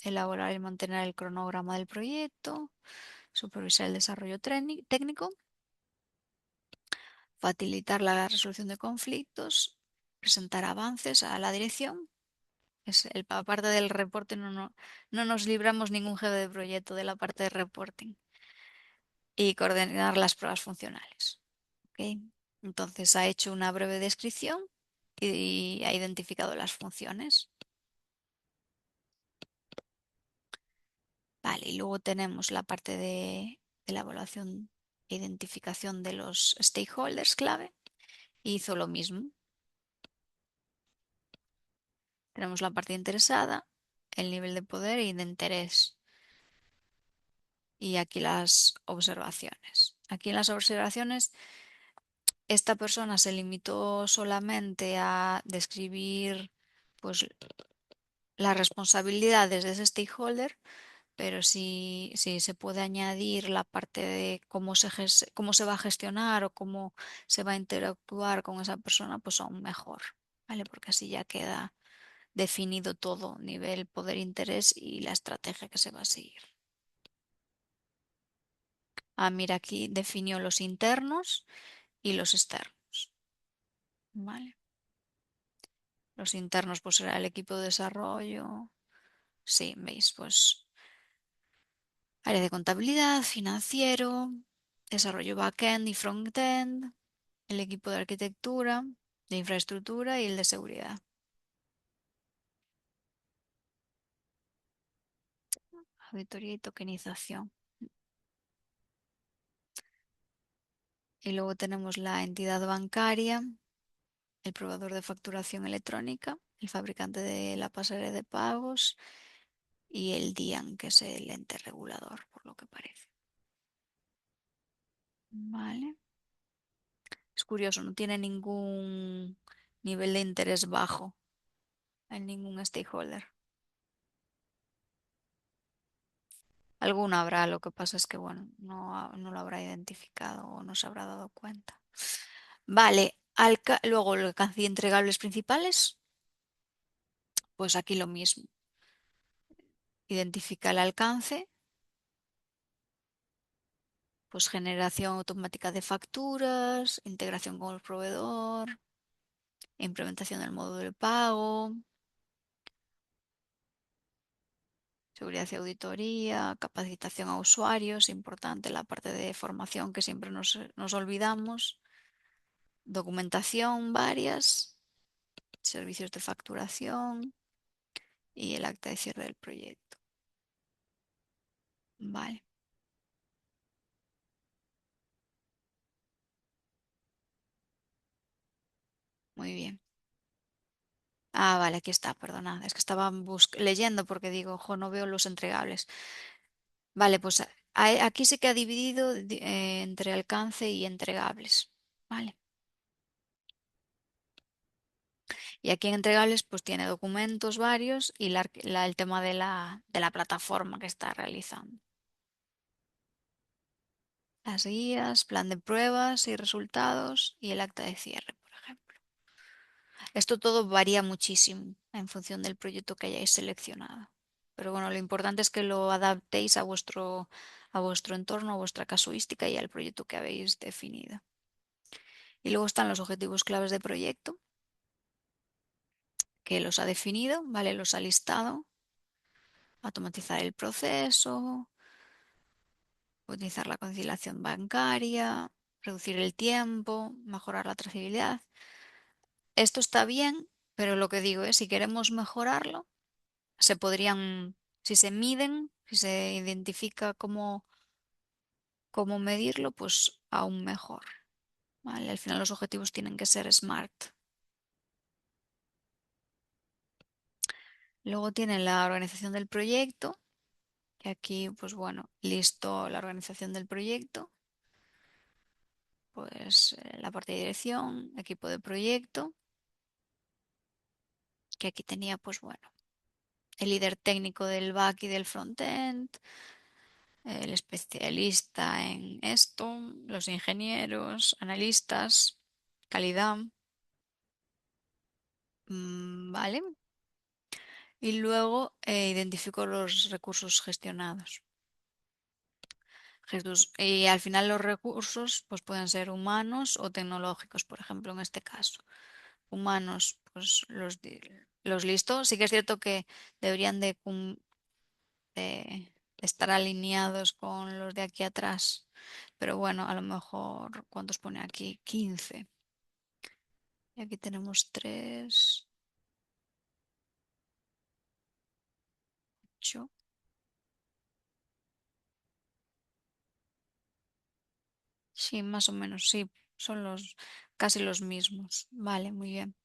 elaborar y mantener el cronograma del proyecto, supervisar el desarrollo técnico, facilitar la resolución de conflictos, presentar avances a la dirección. La parte del reporte no nos libramos ningún jefe de proyecto de la parte de reporting y coordinar las pruebas funcionales. ¿Okay? Entonces ha hecho una breve descripción y ha identificado las funciones. Vale, y luego tenemos la parte de la evaluación e identificación de los stakeholders clave. Hizo lo mismo. Tenemos la parte interesada, el nivel de poder y de interés. Y aquí las observaciones. Aquí en las observaciones, esta persona se limitó solamente a describir pues, las responsabilidades de ese stakeholder, pero si se puede añadir la parte de cómo se va a gestionar o cómo se va a interactuar con esa persona, pues aún mejor, ¿vale? Porque así ya queda definido todo, nivel, poder, interés y la estrategia que se va a seguir. Ah, mira, aquí definió los internos y los externos, ¿vale? Los internos pues será el equipo de desarrollo. Sí, veis, pues área de contabilidad, financiero, desarrollo backend y frontend, el equipo de arquitectura, de infraestructura y el de seguridad. Auditoría y tokenización. Y luego tenemos la entidad bancaria, el proveedor de facturación electrónica, el fabricante de la pasarela de pagos y el DIAN, que es el ente regulador, por lo que parece. Vale. Es curioso, no tiene ningún nivel de interés bajo en ningún stakeholder. Alguna habrá, lo que pasa es que, bueno, no lo habrá identificado o no se habrá dado cuenta. Vale, luego el alcance y entregables principales, pues aquí lo mismo. Identifica el alcance, pues generación automática de facturas, integración con el proveedor, implementación del módulo de pago, seguridad y auditoría, capacitación a usuarios, importante la parte de formación que siempre nos olvidamos, documentación varias, servicios de facturación y el acta de cierre del proyecto. Vale, muy bien. Ah, vale, aquí está, perdona. Es que estaba leyendo porque digo, ojo, no veo los entregables. Vale, pues aquí sí que ha dividido entre alcance y entregables. Vale. Y aquí en entregables pues tiene documentos varios y el tema de la plataforma que está realizando. Las guías, plan de pruebas y resultados y el acta de cierre, por ejemplo. Esto todo varía muchísimo en función del proyecto que hayáis seleccionado. Pero bueno, lo importante es que lo adaptéis a vuestro entorno, a vuestra casuística y al proyecto que habéis definido. Y luego están los objetivos claves de proyecto, que los ha definido, ¿vale? Los ha listado. Automatizar el proceso, utilizar la conciliación bancaria, reducir el tiempo, mejorar la trazabilidad. Esto está bien, pero lo que digo es, si queremos mejorarlo, se podrían, si se miden, si se identifica cómo medirlo, pues aún mejor. ¿Vale? Al final los objetivos tienen que ser SMART. Luego tienen la organización del proyecto, que aquí, pues bueno, listo la organización del proyecto. Pues la parte de dirección, equipo de proyecto, que aquí tenía, pues bueno, el líder técnico del back y del frontend, el especialista en esto, los ingenieros, analistas, calidad, ¿vale? Y luego identifico los recursos gestionados. Y al final los recursos pues pueden ser humanos o tecnológicos, por ejemplo, en este caso. Humanos, pues los listo. Sí que es cierto que deberían de estar alineados con los de aquí atrás. Pero bueno, a lo mejor, ¿cuántos pone aquí? 15. Y aquí tenemos 3, 8. Sí, más o menos, sí, son casi los mismos. Vale, muy bien.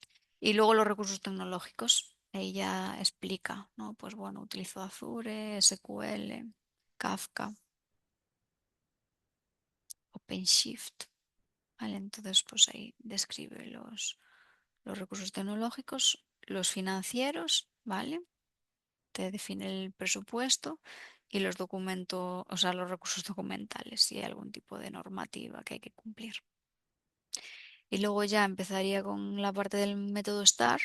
Y luego los recursos tecnológicos, ella explica, ¿no? Pues bueno, utilizo Azure, SQL, Kafka, OpenShift. Vale, entonces pues ahí describe los recursos tecnológicos, los financieros, ¿vale? Te define el presupuesto y los documentos, o sea, los recursos documentales, si hay algún tipo de normativa que hay que cumplir. Y luego ya empezaría con la parte del método STAR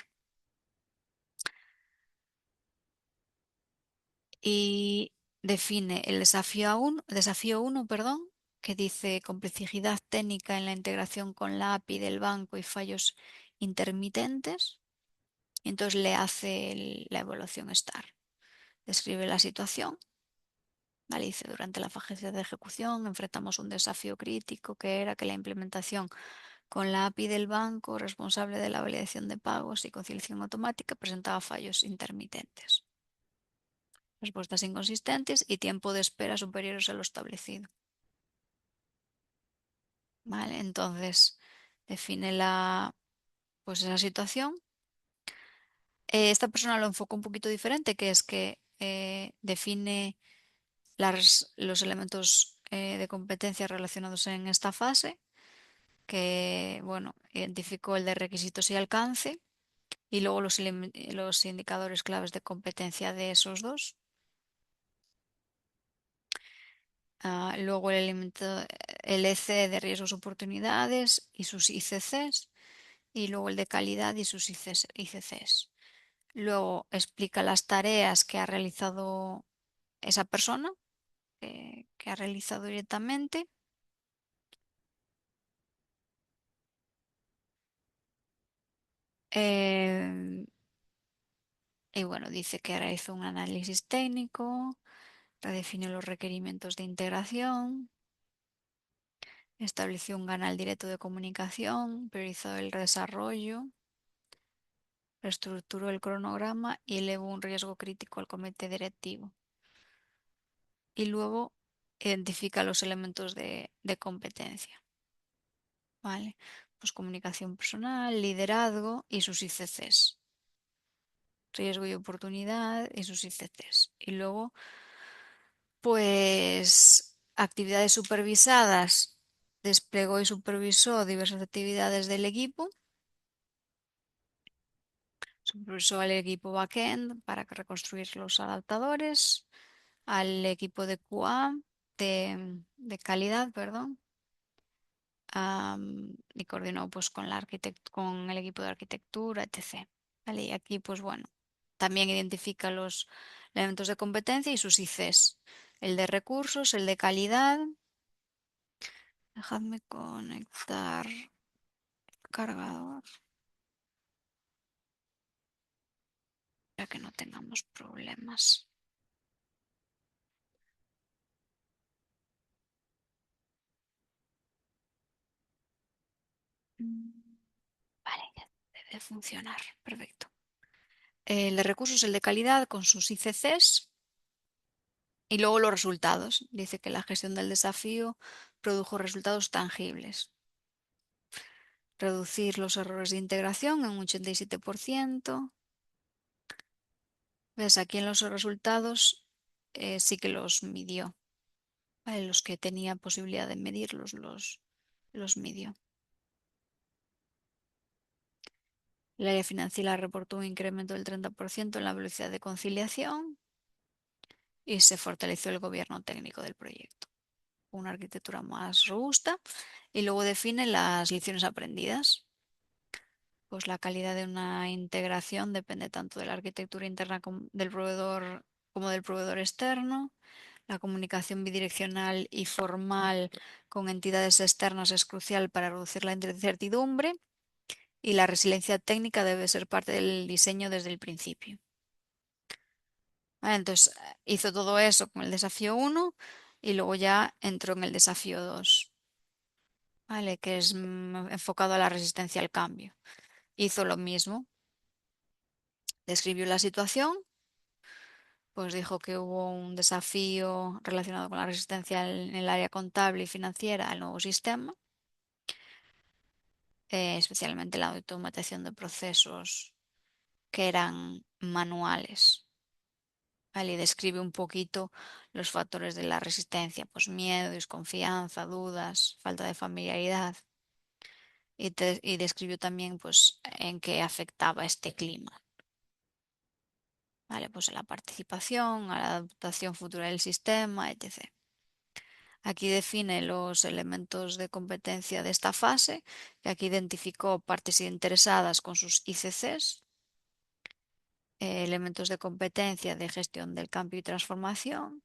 y define el desafío 1, perdón, que dice complejidad técnica en la integración con la API del banco y fallos intermitentes. Y entonces le hace la evaluación STAR. Describe la situación. ¿Vale? Dice, durante la fase de ejecución enfrentamos un desafío crítico que era que la implementación con la API del banco responsable de la validación de pagos y conciliación automática presentaba fallos intermitentes, respuestas inconsistentes y tiempo de espera superiores a lo establecido. ¿Vale? Entonces define pues esa situación. Esta persona lo enfocó un poquito diferente, que es que define los elementos de competencia relacionados en esta fase, que, bueno, identificó el de requisitos y alcance y luego los indicadores claves de competencia de esos dos. Luego el elemento, el EC de riesgos oportunidades y sus ICCs, y luego el de calidad y sus ICCs. Luego explica las tareas que ha realizado esa persona, que ha realizado directamente. Eh, y bueno, dice que realizó un análisis técnico, redefinió los requerimientos de integración, estableció un canal directo de comunicación, priorizó el desarrollo, reestructuró el cronograma y elevó un riesgo crítico al comité directivo. Y luego identifica los elementos de competencia. ¿Vale? Pues comunicación personal, liderazgo y sus ICCs. Riesgo y oportunidad y sus ICCs. Y luego, pues, actividades supervisadas. Desplegó y supervisó diversas actividades del equipo. Supervisó al equipo backend para reconstruir los adaptadores, al equipo de QA, de calidad, perdón, y coordinó pues con el equipo de arquitectura, etc. ¿Vale? Y aquí, pues bueno, también identifica los elementos de competencia y sus ICs, el de recursos, el de calidad. Dejadme conectar el cargador para que no tengamos problemas. Vale, ya debe funcionar. Perfecto. El de recursos, el de calidad con sus ICCs y luego los resultados. Dice que la gestión del desafío produjo resultados tangibles. Reducir los errores de integración en un 87%. ¿Ves? Aquí en los resultados sí que los midió. ¿Vale? Los que tenía posibilidad de medirlos los midió. El área financiera reportó un incremento del 30% en la velocidad de conciliación y se fortaleció el gobierno técnico del proyecto. Una arquitectura más robusta y luego define las lecciones aprendidas. Pues la calidad de una integración depende tanto de la arquitectura interna del proveedor como del proveedor externo. La comunicación bidireccional y formal con entidades externas es crucial para reducir la incertidumbre y la resiliencia técnica debe ser parte del diseño desde el principio. Vale, entonces hizo todo eso con el desafío 1 y luego ya entró en el desafío 2. ¿Vale? Que es enfocado a la resistencia al cambio. Hizo lo mismo, describió la situación, pues dijo que hubo un desafío relacionado con la resistencia en el área contable y financiera al nuevo sistema. especialmente la automatización de procesos que eran manuales. ¿Vale? Y describe un poquito los factores de la resistencia, pues miedo, desconfianza, dudas, falta de familiaridad. Y describió también pues, en qué afectaba este clima. ¿Vale? Pues a la participación, a la adaptación futura del sistema, etc. Aquí define los elementos de competencia de esta fase, que aquí identificó partes interesadas con sus ICCs, elementos de competencia de gestión del cambio y transformación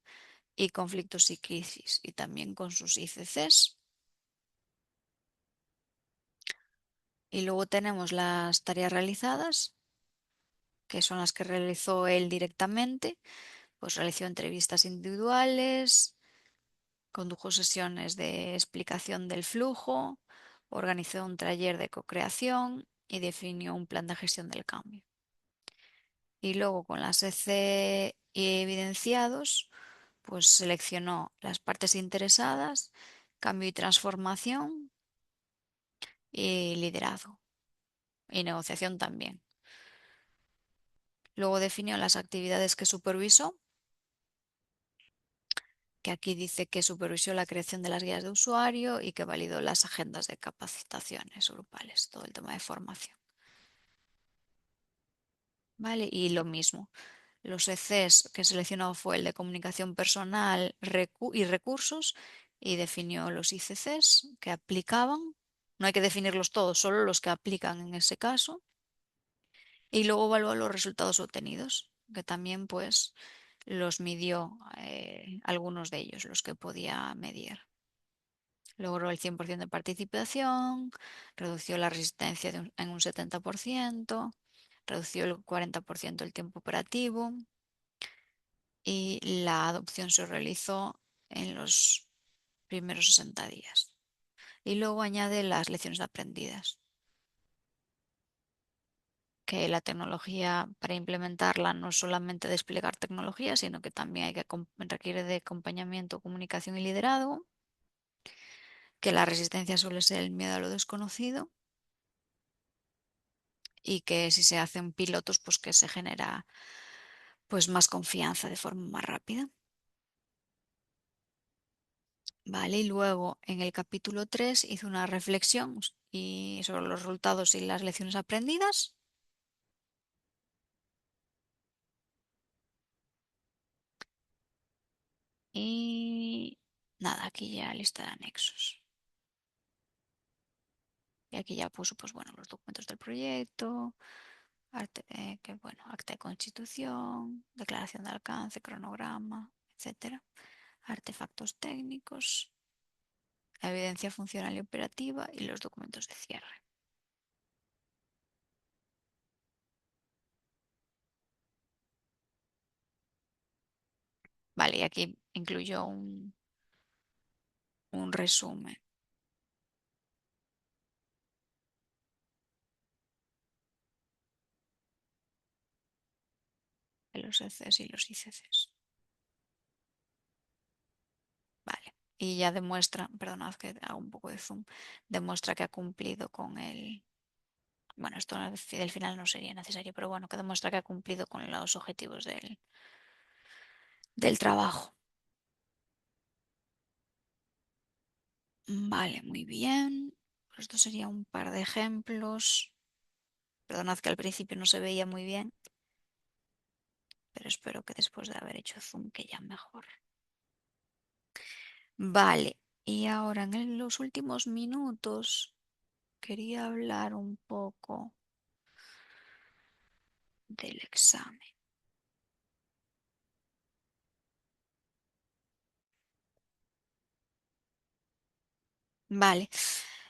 y conflictos y crisis, y también con sus ICCs. Y luego tenemos las tareas realizadas, que son las que realizó él directamente, pues realizó entrevistas individuales, condujo sesiones de explicación del flujo, organizó un taller de co-creación y definió un plan de gestión del cambio. Y luego con las EC evidenciados, pues seleccionó las partes interesadas, cambio y transformación y liderazgo y negociación también. Luego definió las actividades que supervisó, que aquí dice que supervisó la creación de las guías de usuario y que validó las agendas de capacitaciones grupales, todo el tema de formación. ¿Vale? Y lo mismo, los ECs que seleccionó fue el de comunicación personal y recursos y definió los ICCs que aplicaban. No hay que definirlos todos, solo los que aplican en ese caso. Y luego evaluó los resultados obtenidos, que también pues los midió, algunos de ellos, los que podía medir. Logró el 100% de participación, redució la resistencia en un 70%, redució el 40% el tiempo operativo y la adopción se realizó en los primeros 60 días. Y luego añade las lecciones aprendidas, que la tecnología para implementarla no es solamente desplegar tecnología, sino que también requiere de acompañamiento, comunicación y liderazgo, que la resistencia suele ser el miedo a lo desconocido y que si se hacen pilotos, pues que se genera pues más confianza de forma más rápida. Vale, y luego en el capítulo 3 hizo una reflexión sobre los resultados y las lecciones aprendidas. Y nada, aquí ya lista de anexos. Y aquí ya puso, pues bueno, los documentos del proyecto, acta de constitución, declaración de alcance, cronograma, etcétera, artefactos técnicos, la evidencia funcional y operativa y los documentos de cierre. Vale, y aquí incluyó un resumen de los ECs y los ICCs. Vale, y ya demuestra, perdonad que hago un poco de zoom, demuestra que ha cumplido con el. Bueno, esto al final no sería necesario, pero bueno, que demuestra que ha cumplido con los objetivos del trabajo. Vale, muy bien. Pues esto sería un par de ejemplos. Perdonad que al principio no se veía muy bien, pero espero que después de haber hecho zoom que ya mejor. Vale, y ahora en los últimos minutos quería hablar un poco del examen. Vale,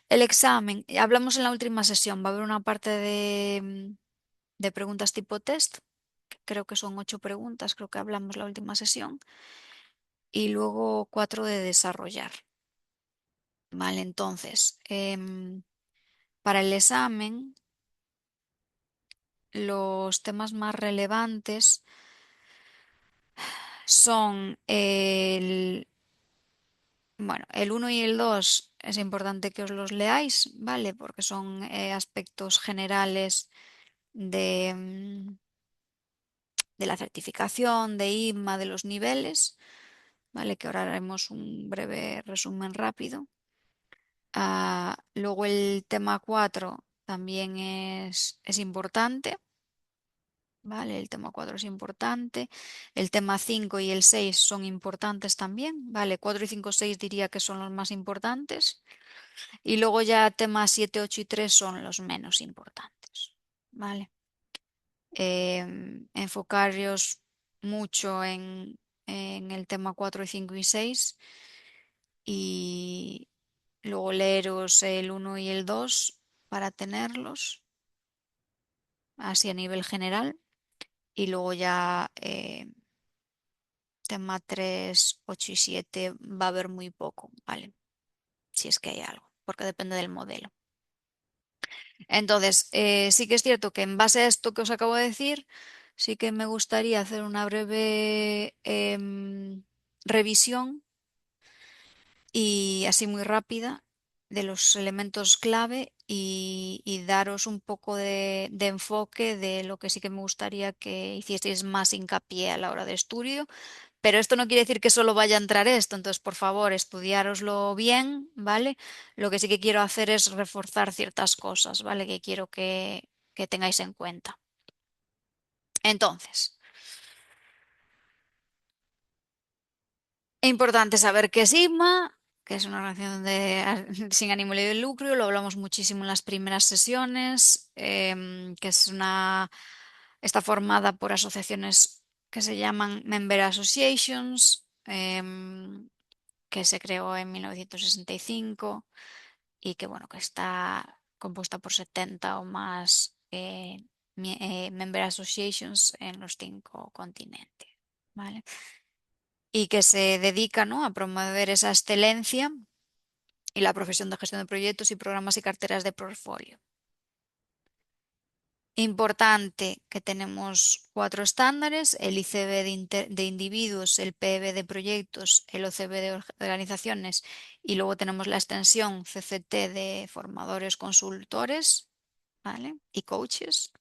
el examen, hablamos en la última sesión, va a haber una parte de preguntas tipo test, que creo que son 8 preguntas, creo que hablamos la última sesión, y luego 4 de desarrollar. Vale, entonces, para el examen, los temas más relevantes son Bueno, el uno y el 2 es importante que os los leáis, ¿vale? Porque son aspectos generales de, de la certificación, de IMA, de los niveles, ¿vale? Que ahora haremos un breve resumen rápido. Luego el tema 4 también es importante, ¿vale? El tema 4 es importante. El tema 5 y el 6 son importantes también, ¿vale? 4 y 5, 6 diría que son los más importantes. Y luego ya temas 7, 8 y 3 son los menos importantes, ¿vale? Enfocaros mucho en el tema 4 y 5 y 6 y luego leeros el uno y el 2 para tenerlos, así a nivel general. Y luego ya tema 3 8 y 7 va a haber muy poco, ¿vale? Si es que hay algo, porque depende del modelo. Entonces, sí que es cierto que en base a esto que os acabo de decir, sí que me gustaría hacer una breve revisión y así muy rápida de los elementos clave y daros un poco de enfoque de lo que sí que me gustaría que hicieseis más hincapié a la hora de estudio. Pero esto no quiere decir que solo vaya a entrar esto, entonces por favor, estudiároslo bien, ¿vale? Lo que sí que quiero hacer es reforzar ciertas cosas, ¿vale? Que quiero que tengáis en cuenta. Entonces, es importante saber qué es Sigma, que es una organización sin ánimo de lucro, lo hablamos muchísimo en las primeras sesiones, que está formada por asociaciones que se llaman Member Associations, que se creó en 1965 y que, bueno, que está compuesta por 70 o más Member Associations en los 5 continentes, ¿vale? Y que se dedica, ¿no?, a promover esa excelencia y la profesión de gestión de proyectos y programas y carteras de portfolio. Importante que tenemos 4 estándares: el ICB de individuos, el PEB de proyectos, el OCB de organizaciones y luego tenemos la extensión CCT de formadores, consultores, ¿vale? Y coaches.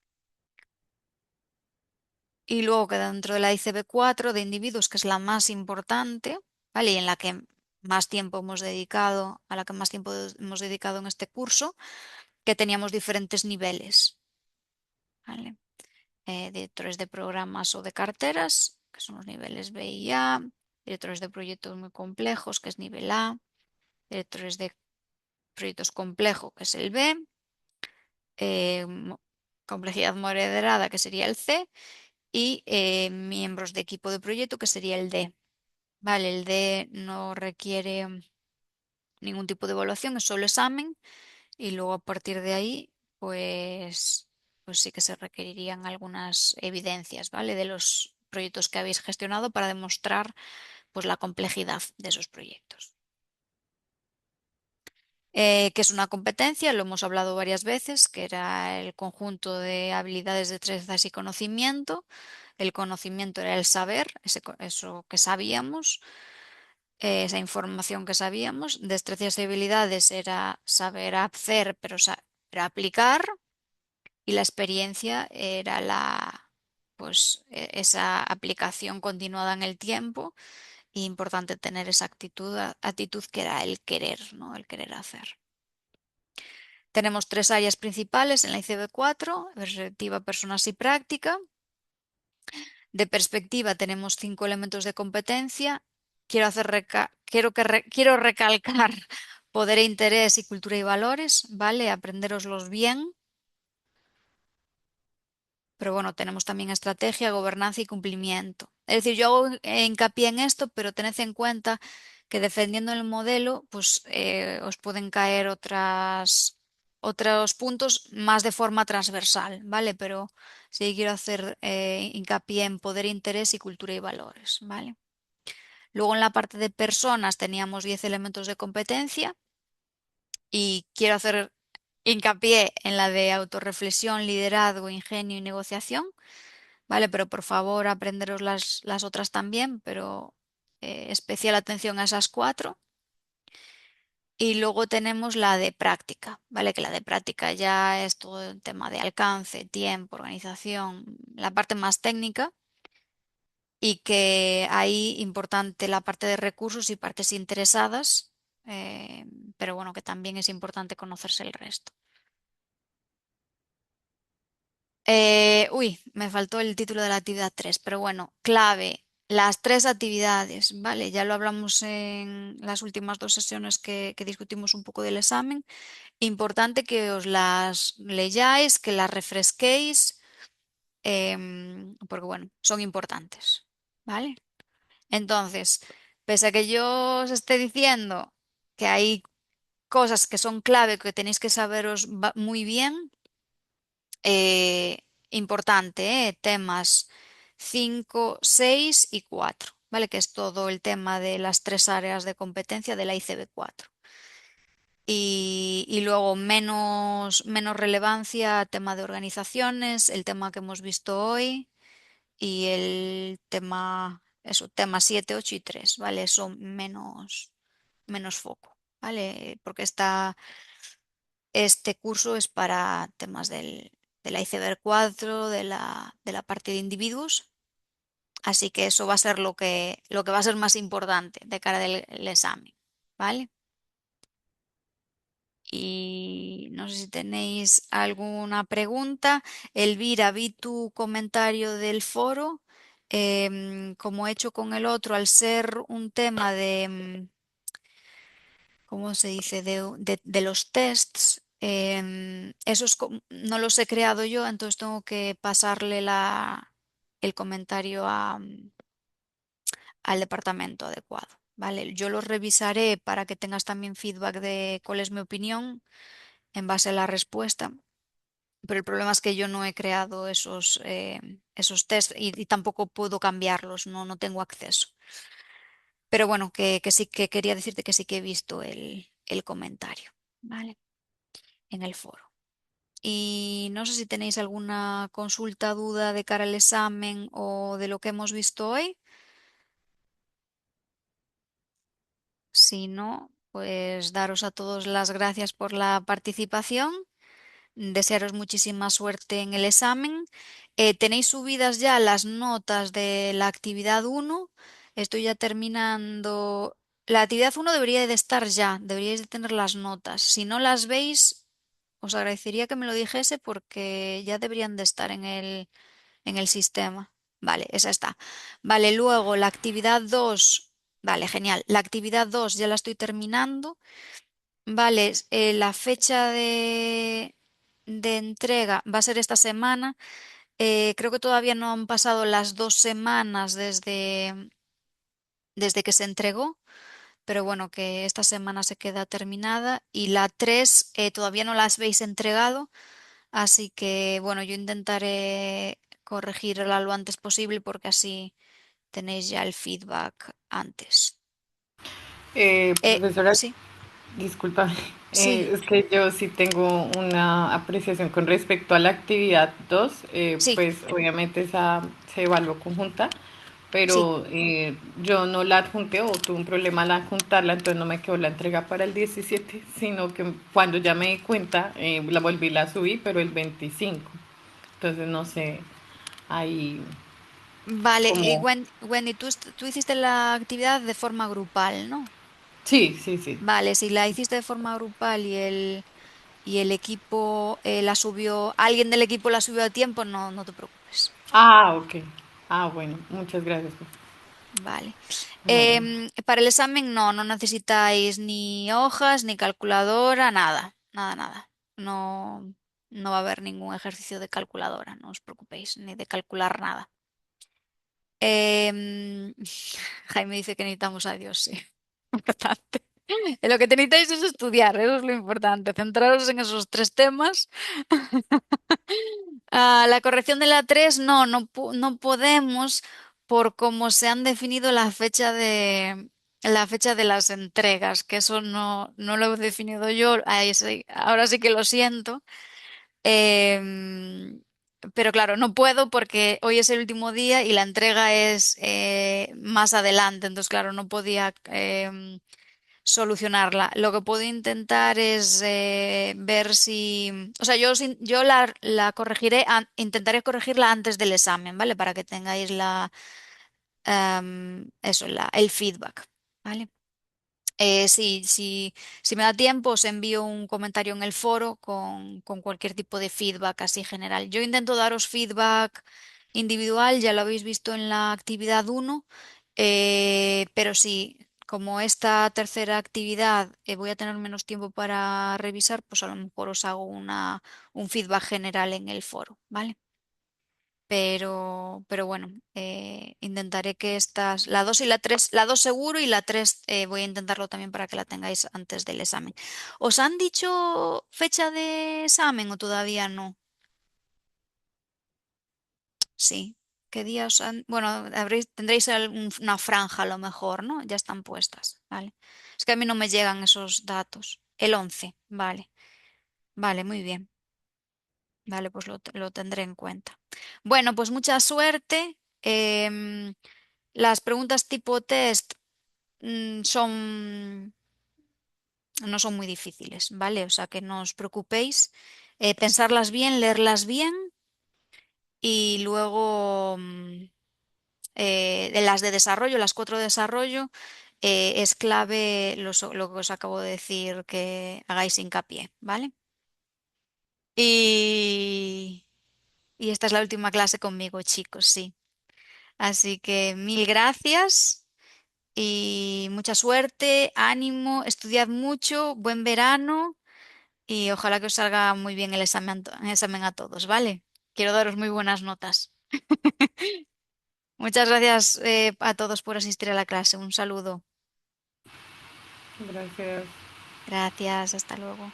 Y luego queda dentro de la ICB 4 de individuos, que es la más importante, ¿vale? Y en la que más tiempo hemos dedicado, a la que más tiempo hemos dedicado en este curso, que teníamos diferentes niveles, ¿vale? Directores de programas o de carteras, que son los niveles B y A, directores de proyectos muy complejos, que es nivel A, directores de proyectos complejos, que es el B, complejidad moderada, que sería el C, y miembros de equipo de proyecto, que sería el D. Vale, el D no requiere ningún tipo de evaluación, es solo examen, y luego a partir de ahí, pues sí que se requerirían algunas evidencias, ¿vale? De los proyectos que habéis gestionado para demostrar, pues, la complejidad de esos proyectos. ¿Qué es una competencia? Lo hemos hablado varias veces, que era el conjunto de habilidades, destrezas y conocimiento. El conocimiento era el saber, eso que sabíamos, esa información que sabíamos. Destrezas y habilidades era saber hacer, pero saber aplicar. Y la experiencia era pues, esa aplicación continuada en el tiempo. Y importante tener esa actitud que era el querer, ¿no? El querer hacer. Tenemos 3 áreas principales en la ICB 4: perspectiva, personas y práctica. De perspectiva tenemos 5 elementos de competencia. Quiero recalcar poder e interés y cultura y valores, ¿vale? Aprenderoslos bien. Pero bueno, tenemos también estrategia, gobernanza y cumplimiento. Es decir, yo hago hincapié en esto, pero tened en cuenta que defendiendo el modelo, pues os pueden caer otros puntos más de forma transversal, ¿vale? Pero sí quiero hacer hincapié en poder, interés y cultura y valores, ¿vale? Luego en la parte de personas teníamos 10 elementos de competencia y quiero hacer hincapié en la de autorreflexión, liderazgo, ingenio y negociación. Vale, pero por favor aprenderos las otras también, pero especial atención a esas 4. Y luego tenemos la de práctica, ¿vale? Que la de práctica ya es todo el tema de alcance, tiempo, organización, la parte más técnica y que ahí importante la parte de recursos y partes interesadas, eh, pero bueno, que también es importante conocerse el resto. Me faltó el título de la actividad 3, pero bueno, clave, las tres actividades, ¿vale? Ya lo hablamos en las últimas dos sesiones que discutimos un poco del examen. Importante que os las leyáis, que las refresquéis, porque bueno, son importantes, ¿vale? Entonces, pese a que yo os esté diciendo que hay cosas que son clave, que tenéis que saberos muy bien, eh, importante, temas 5, 6 y 4, ¿vale? Que es todo el tema de las tres áreas de competencia de la ICB4. Y luego menos relevancia, tema de organizaciones, el tema que hemos visto hoy y el tema, eso, tema 7, 8 y 3, ¿vale? Son menos foco, ¿vale? Porque este curso es para temas de la iceberg 4, de la parte de individuos, así que eso va a ser lo que va a ser más importante de cara del examen, ¿vale? Y no sé si tenéis alguna pregunta. Elvira, vi tu comentario del foro. Como he hecho con el otro, al ser un tema de, ¿cómo se dice? De los tests, esos no los he creado yo, entonces tengo que pasarle el comentario al departamento adecuado. ¿Vale? Yo los revisaré para que tengas también feedback de cuál es mi opinión en base a la respuesta. Pero el problema es que yo no he creado esos tests y tampoco puedo cambiarlos, no tengo acceso. Pero bueno, que sí que quería decirte que sí que he visto el comentario, ¿vale? En el foro. Y no sé si tenéis alguna consulta, duda de cara al examen o de lo que hemos visto hoy. Si no, pues daros a todos las gracias por la participación. Desearos muchísima suerte en el examen. Tenéis subidas ya las notas de la actividad 1. Estoy ya terminando. La actividad 1 debería de estar ya, deberíais de tener las notas. Si no las veis, os agradecería que me lo dijese porque ya deberían de estar en el sistema. Vale, esa está. Vale, luego la actividad 2. Vale, genial. La actividad 2 ya la estoy terminando. Vale, la fecha de entrega va a ser esta semana. Creo que todavía no han pasado las 2 semanas desde que se entregó, pero bueno, que esta semana se queda terminada. Y la 3 todavía no las habéis entregado, así que bueno, yo intentaré corregirla lo antes posible porque así tenéis ya el feedback antes. Profesora, Sí, disculpa, sí, es que yo sí tengo una apreciación con respecto a la actividad 2. sí, Pues obviamente esa se evaluó conjunta, sí. pero yo no la adjunté o tuve un problema al adjuntarla, entonces no me quedó la entrega para el 17, sino que cuando ya me di cuenta, la volví, la subí, pero el 25. Entonces no sé, ahí Vale, y como... Wendy, tú hiciste la actividad de forma grupal, ¿no? Sí, sí, sí. Vale, si la hiciste de forma grupal y el equipo la subió, alguien del equipo la subió a tiempo, no te preocupes. Ah, ok. Ah, bueno, muchas gracias. Vale. Bueno. Para el examen no necesitáis ni hojas, ni calculadora, nada, nada, nada. No, no va a haber ningún ejercicio de calculadora, no os preocupéis, ni de calcular nada. Em, Jaime dice que necesitamos a Dios, sí. Importante. Lo que necesitáis es estudiar, eso es lo importante, centraros en esos tres temas. La corrección de la 3 no podemos por cómo se han definido la fecha de las entregas, que eso no lo he definido yo, ahora sí que lo siento. Em, pero claro, no puedo porque hoy es el último día y la entrega es más adelante, entonces claro, no podía solucionarla. Lo que puedo intentar es ver si, o sea, yo la corregiré, intentaré corregirla antes del examen, ¿vale? Para que tengáis eso, el feedback, ¿vale? Si me da tiempo, os envío un comentario en el foro con cualquier tipo de feedback así general. Yo intento daros feedback individual, ya lo habéis visto en la actividad 1, pero sí, como esta tercera actividad voy a tener menos tiempo para revisar, pues a lo mejor os hago un feedback general en el foro, ¿vale? Pero bueno, intentaré que estas, la 2 y la 3, la 2 seguro y la 3 voy a intentarlo también para que la tengáis antes del examen. ¿Os han dicho fecha de examen o todavía no? Sí. ¿Qué día os han...? Bueno, tendréis una franja a lo mejor, ¿no? Ya están puestas, ¿vale? Es que a mí no me llegan esos datos. El 11, vale. Vale, muy bien. Vale, pues lo tendré en cuenta. Bueno, pues mucha suerte. Las preguntas tipo test no son muy difíciles, ¿vale? O sea que no os preocupéis. Pensarlas bien, leerlas bien y luego de las de desarrollo, las 4 de desarrollo, es clave lo que os acabo de decir que hagáis hincapié, ¿vale? Y, y esta es la última clase conmigo, chicos, sí. Así que mil gracias. Y mucha suerte, ánimo, estudiad mucho, buen verano y ojalá que os salga muy bien el examen a todos, ¿vale? Quiero daros muy buenas notas. Muchas gracias a todos por asistir a la clase. Un saludo. Gracias. Gracias, hasta luego.